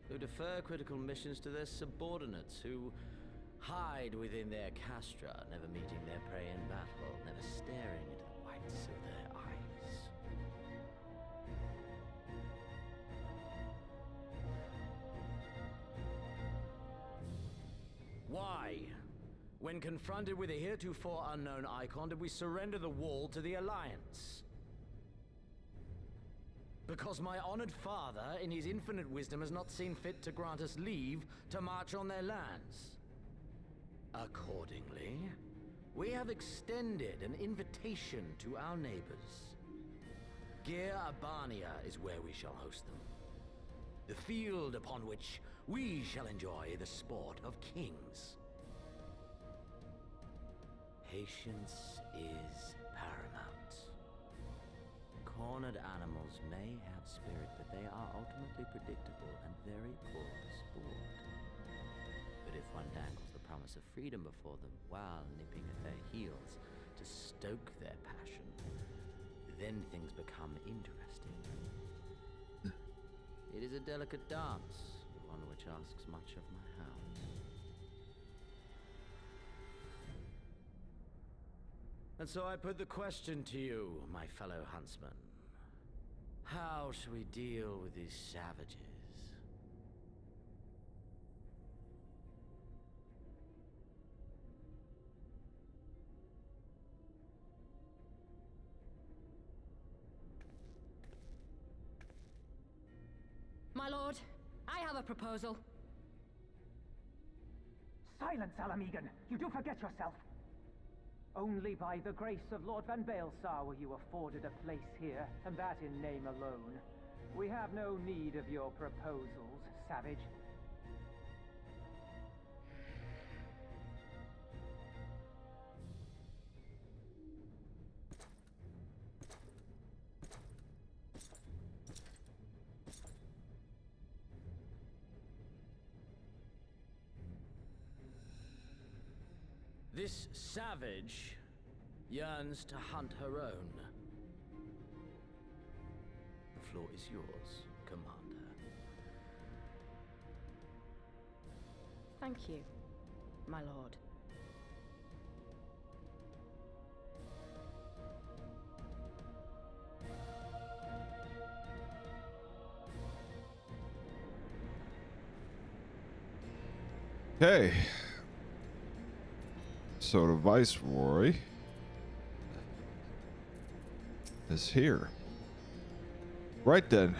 Speaker 13: who defer critical missions to their subordinates, who hide within their castra, never meeting their prey in battle, never staring into the whites of their eyes. Why, when confronted with a heretofore unknown icon, did we surrender the wall to the Alliance? Because my honored father, in his infinite wisdom, has not seen fit to grant us leave to march on their lands. Accordingly, we have extended an invitation to our neighbors. Gir Abania is where we shall host them. The field upon which we shall enjoy the sport of kings. Patience is paramount. Cornered animals may have spirit, but they are ultimately predictable and very poor sport. But if one dangles the promise of freedom before them while nipping at their heels to stoke their passion, then things become interesting. It is a delicate dance, one which asks much of my hounds. And so I put the question to you, my fellow huntsman. How shall we deal with these savages?
Speaker 5: My lord, I have a proposal.
Speaker 12: Silence, Alamegan! You do forget yourself! Only by the grace of Lord Van Baelsar were you afforded a place here, and that in name alone. We have no need of your proposals, savage.
Speaker 13: This savage yearns to hunt her own. The floor is yours, Commander.
Speaker 7: Thank you, my lord.
Speaker 1: Okay. So the Viceroy is here. Right then.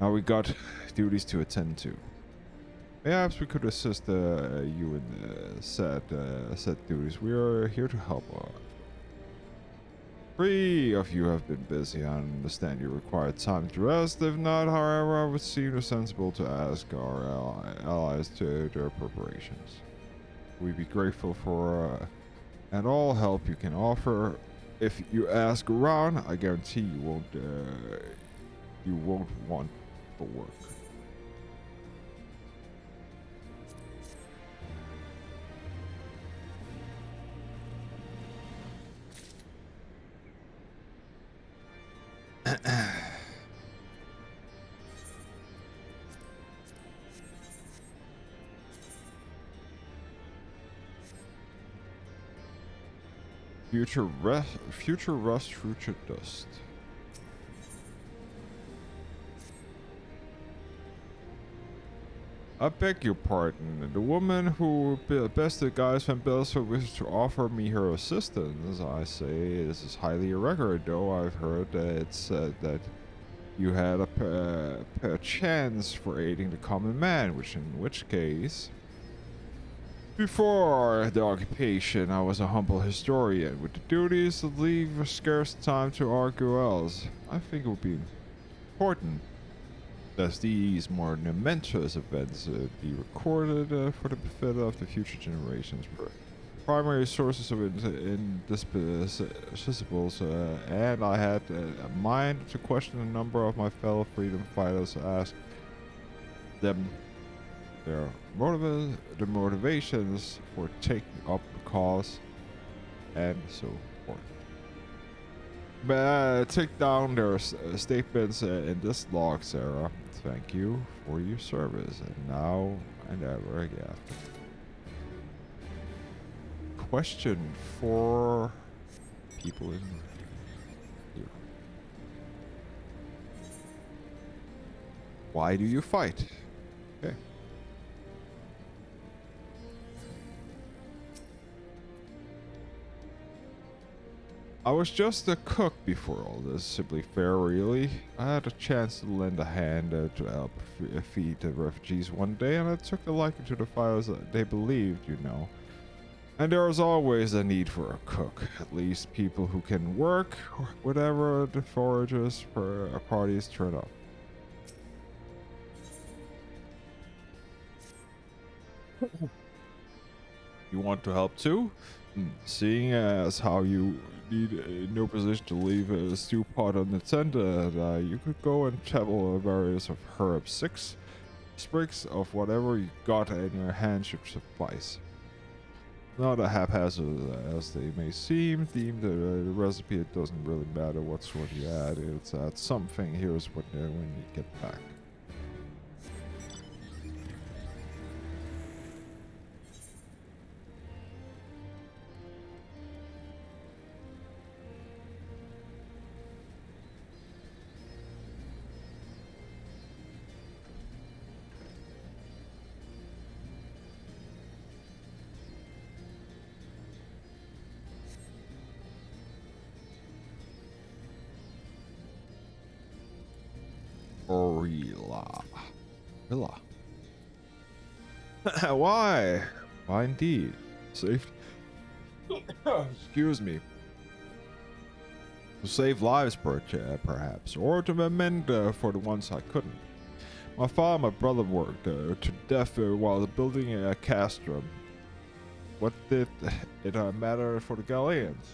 Speaker 1: Now we got duties to attend to. Perhaps we could assist you in said duties. We are here to help. 3 of you have been busy. I understand you require time to rest. If not, however, I would seem sensible to ask our allies to their preparations. We'd be grateful for and all help you can offer. If you ask around, I guarantee you won't want for work. Future rust, future dust. I beg your pardon. The woman who bested Guys Van Baelsar wishes to offer me her assistance. I say this is highly irregular, though I've heard that it's said that you had a chance for aiding the common man, in which case... Before the occupation, I was a humble historian with the duties to leave scarce time to argue else. I think it would be important that these more momentous events be recorded for the benefit of the future generations. Primary sources of indispensables, and I had a mind to question a number of my fellow freedom fighters, ask them the motivations for taking up the cause, and so forth. But take down their statements in this log, Sarah. Thank you for your service, and now and ever again. Question for people in here. Why do you fight? Okay. I was just a cook before all this. Simply fair, really. I had a chance to lend a hand to help feed the refugees one day, and I took a liking to the fighters that they believed, you know. And there is always a need for a cook, at least people who can work whatever the foragers for parties turn up. You want to help too? Seeing as how you need no position to leave a stew pot unattended, you could go and travel various of herbs, 6 sprigs of whatever you got in your hand should suffice. Not a haphazard as they may seem, deemed the recipe, it doesn't really matter what sort you add, it's add something, here's what when you get back. Rilla. Why? Why indeed? Safety. Excuse me. To save lives, perhaps, or to amend for the ones I couldn't. My father and my brother worked to death while building a castrum. What did it matter for the Galileans?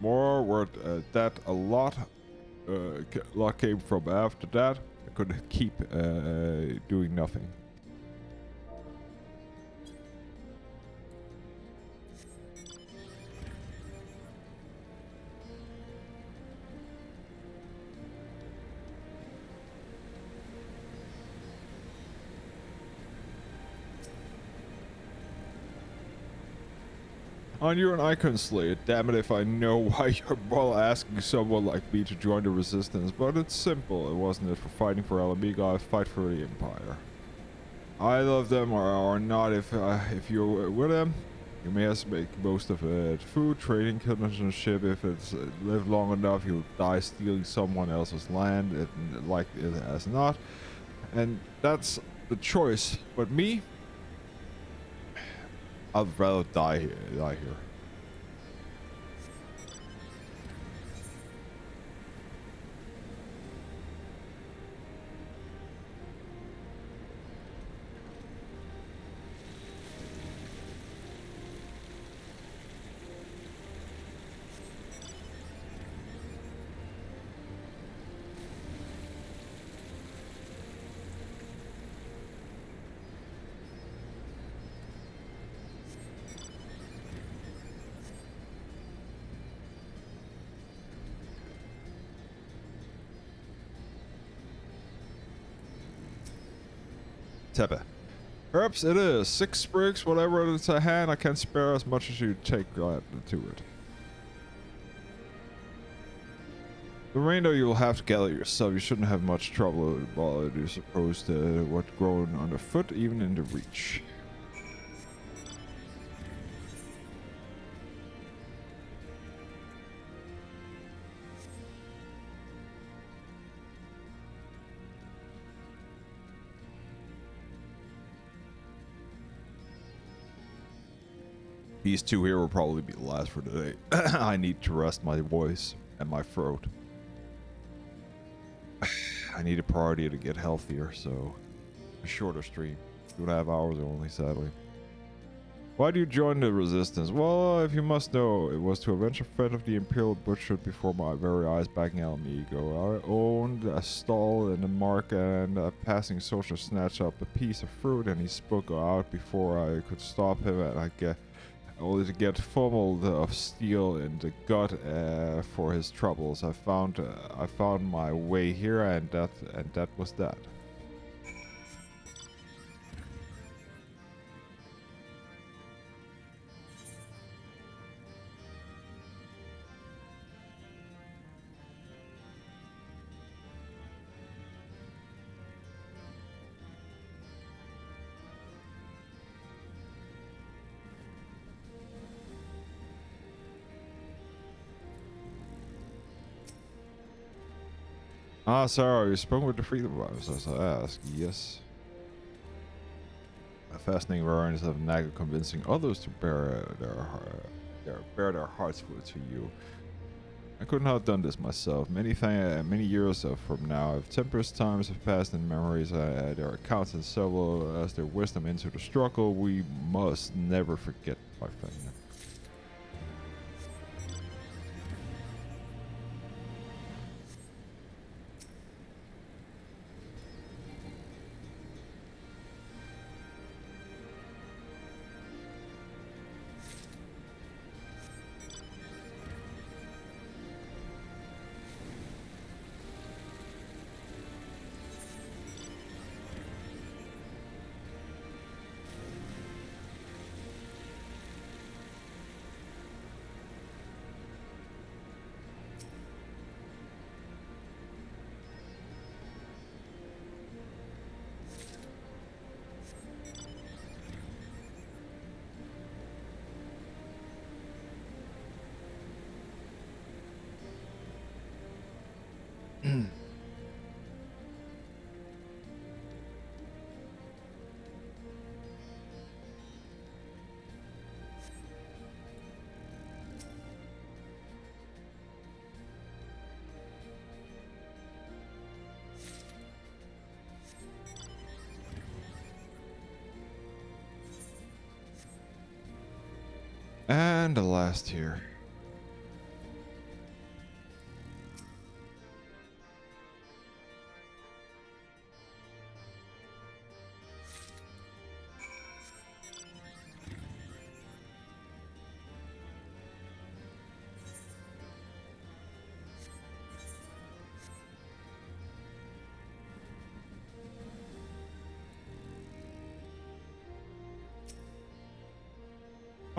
Speaker 1: More word that a lot came from after that. I could keep doing nothing. On you're an icon slayer, damn it if I know why you're asking someone like me to join the resistance, but it's simple, wasn't it? For fighting for Alamiga, I fight for the Empire. I love them or not, if you're with them, you may have to make most of it. Food, trading, ship. If it's lived long enough, you'll die stealing someone else's land, like it has not. And that's the choice, but me? I'd rather die here. Tepe. Perhaps it is. 6 sprigs, whatever it's a hand, I can spare as much as you take to it. The remainder you'll have to gather yourself. You shouldn't have much trouble while it is opposed to what's grown underfoot, even in the reach. These 2 here will probably be the last for today. I need to rest my voice and my throat. I need a priority to get healthier, so a shorter stream. 2.5 hours only, sadly. Why do you join the resistance? Well, if you must know, it was to avenge a threat of the Imperial Butcher before my very eyes back in Alamigo. I owned a stall in the market, and a passing soldier snatched up a piece of fruit, and he spoke out before I could stop him, and I get only to get fumbled of steel in the gut for his troubles. I found my way here, and that was that. Ah, sorry, you spoke with the Freedom Vibes, as I asked. Yes. fascinating variants of Naga convincing others to bear their hearts to you. I could not have done this myself. Many years from now, if temperate times have passed and memories their accounts and several as their wisdom into the struggle, we must never forget, my friend. And the last here.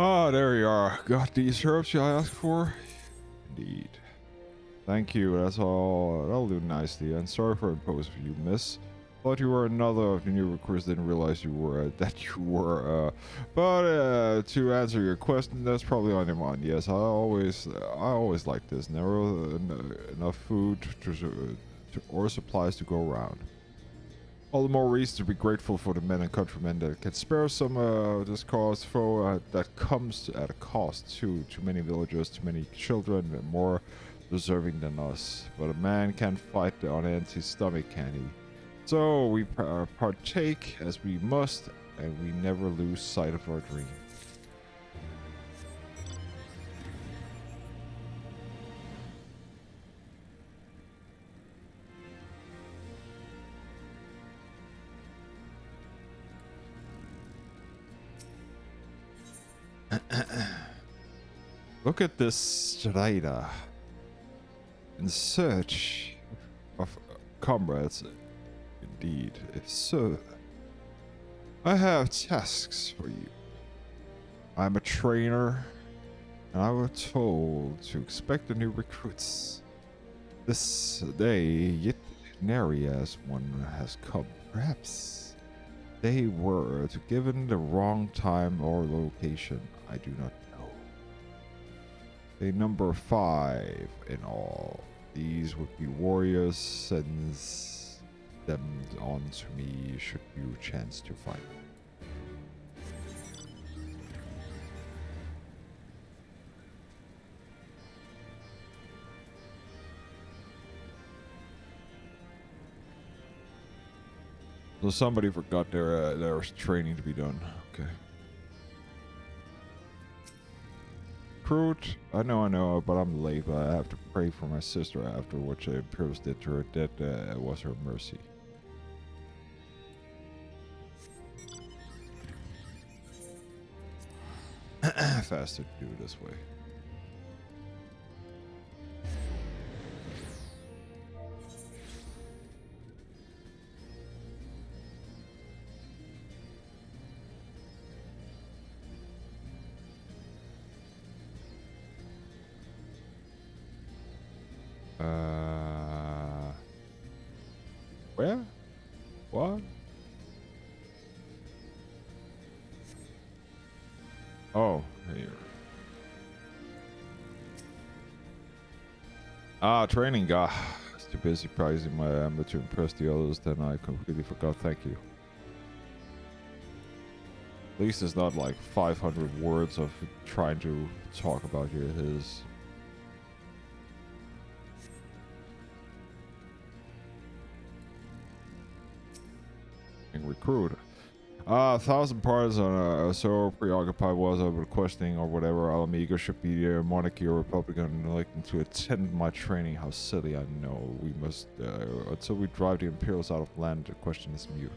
Speaker 1: Ah, there you are. Got these herbs I asked for? Indeed. Thank you, that's all. That'll do nicely. And sorry for imposing you, miss. Thought you were another of the new recruits, didn't realize you were, but to answer your question, that's probably on your mind. Yes, I always like this. Never enough food or supplies to go around. All the more reason to be grateful for the men and countrymen that can spare some this cause for that comes at a cost too. Too many villagers, too many children, and more deserving than us. But a man can't fight on an empty stomach, can he? So we partake as we must, and we never lose sight of our dream. Look at this Shraida. In search of comrades. Indeed, if so, I have tasks for you. I'm a trainer, and I was told to expect the new recruits. This day, yet nary as one has come. Perhaps they were given the wrong time or location. I do not know. They number 5 in all. These would be warriors. Sends them on to me should you chance to fight. So somebody forgot there was training to be done. Okay. Recruit, I know, but I'm late. But I have to pray for my sister after what the Imperials did to her. That was her mercy. Faster to do it this way. Where? What? Oh, here. Training guy. I was too busy prizing my amber to impress the others, then I completely forgot. Thank you. At least it's not like 500 words of trying to talk about his. Recruit. 1,000 parts on so preoccupied was I with questioning or whatever. Alameda should be a monarchy or republican electing to attend my training. How silly, I know. We must until we drive the Imperials out of land, the question is mute.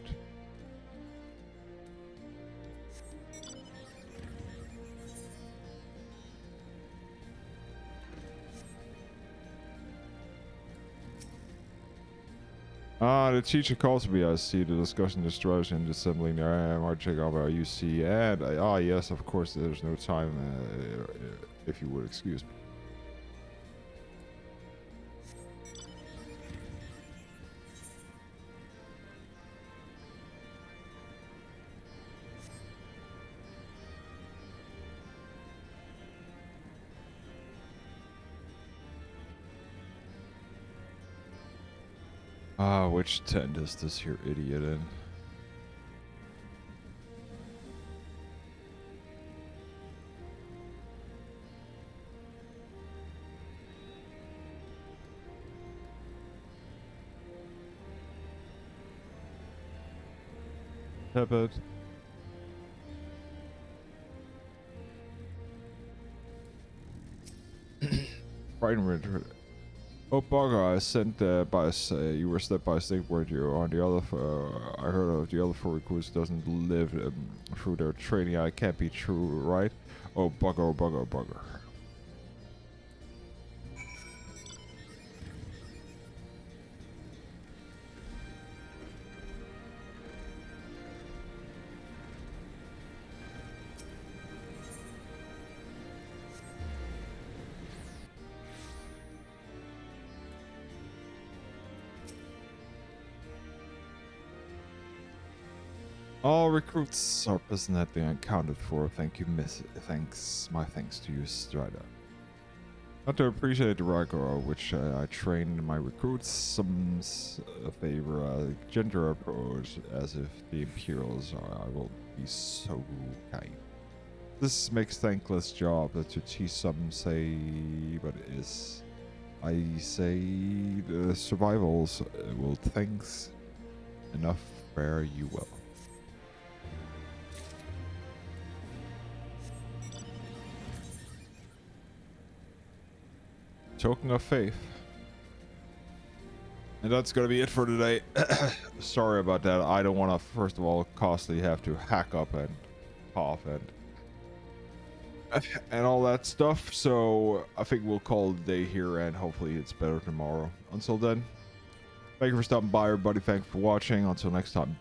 Speaker 1: The teacher calls me. I see the discussion, the strategy, and assembling the marching of our UC. And yes, of course, there's no time. If you would excuse me. Which tent is this here idiot in? Tepid. Brighton Ridge. Oh bugger! I sent you were sent by a skateboard. You're on the other. I heard of the other 4 recruits doesn't live through their training. I can't be true, right? Oh bugger! Oh bugger! Oh bugger! All recruits are presently unaccounted for. Thank you, Miss. My thanks to you, Strider. Not to appreciate the Rhalgr which I train my recruits. Some favor a gender approach, as if the Imperials are. I will be so kind. This makes thankless job to teach some say, but it is. I say the survivals will thanks enough. Fare you well. Token of faith. And that's gonna be it for today. Sorry about that. I don't want to, first of all, constantly have to hack up and cough and all that stuff. So I think we'll call it a day here, and hopefully it's better tomorrow. Until then, thank you for stopping by, everybody. Thank you for watching. Until next time.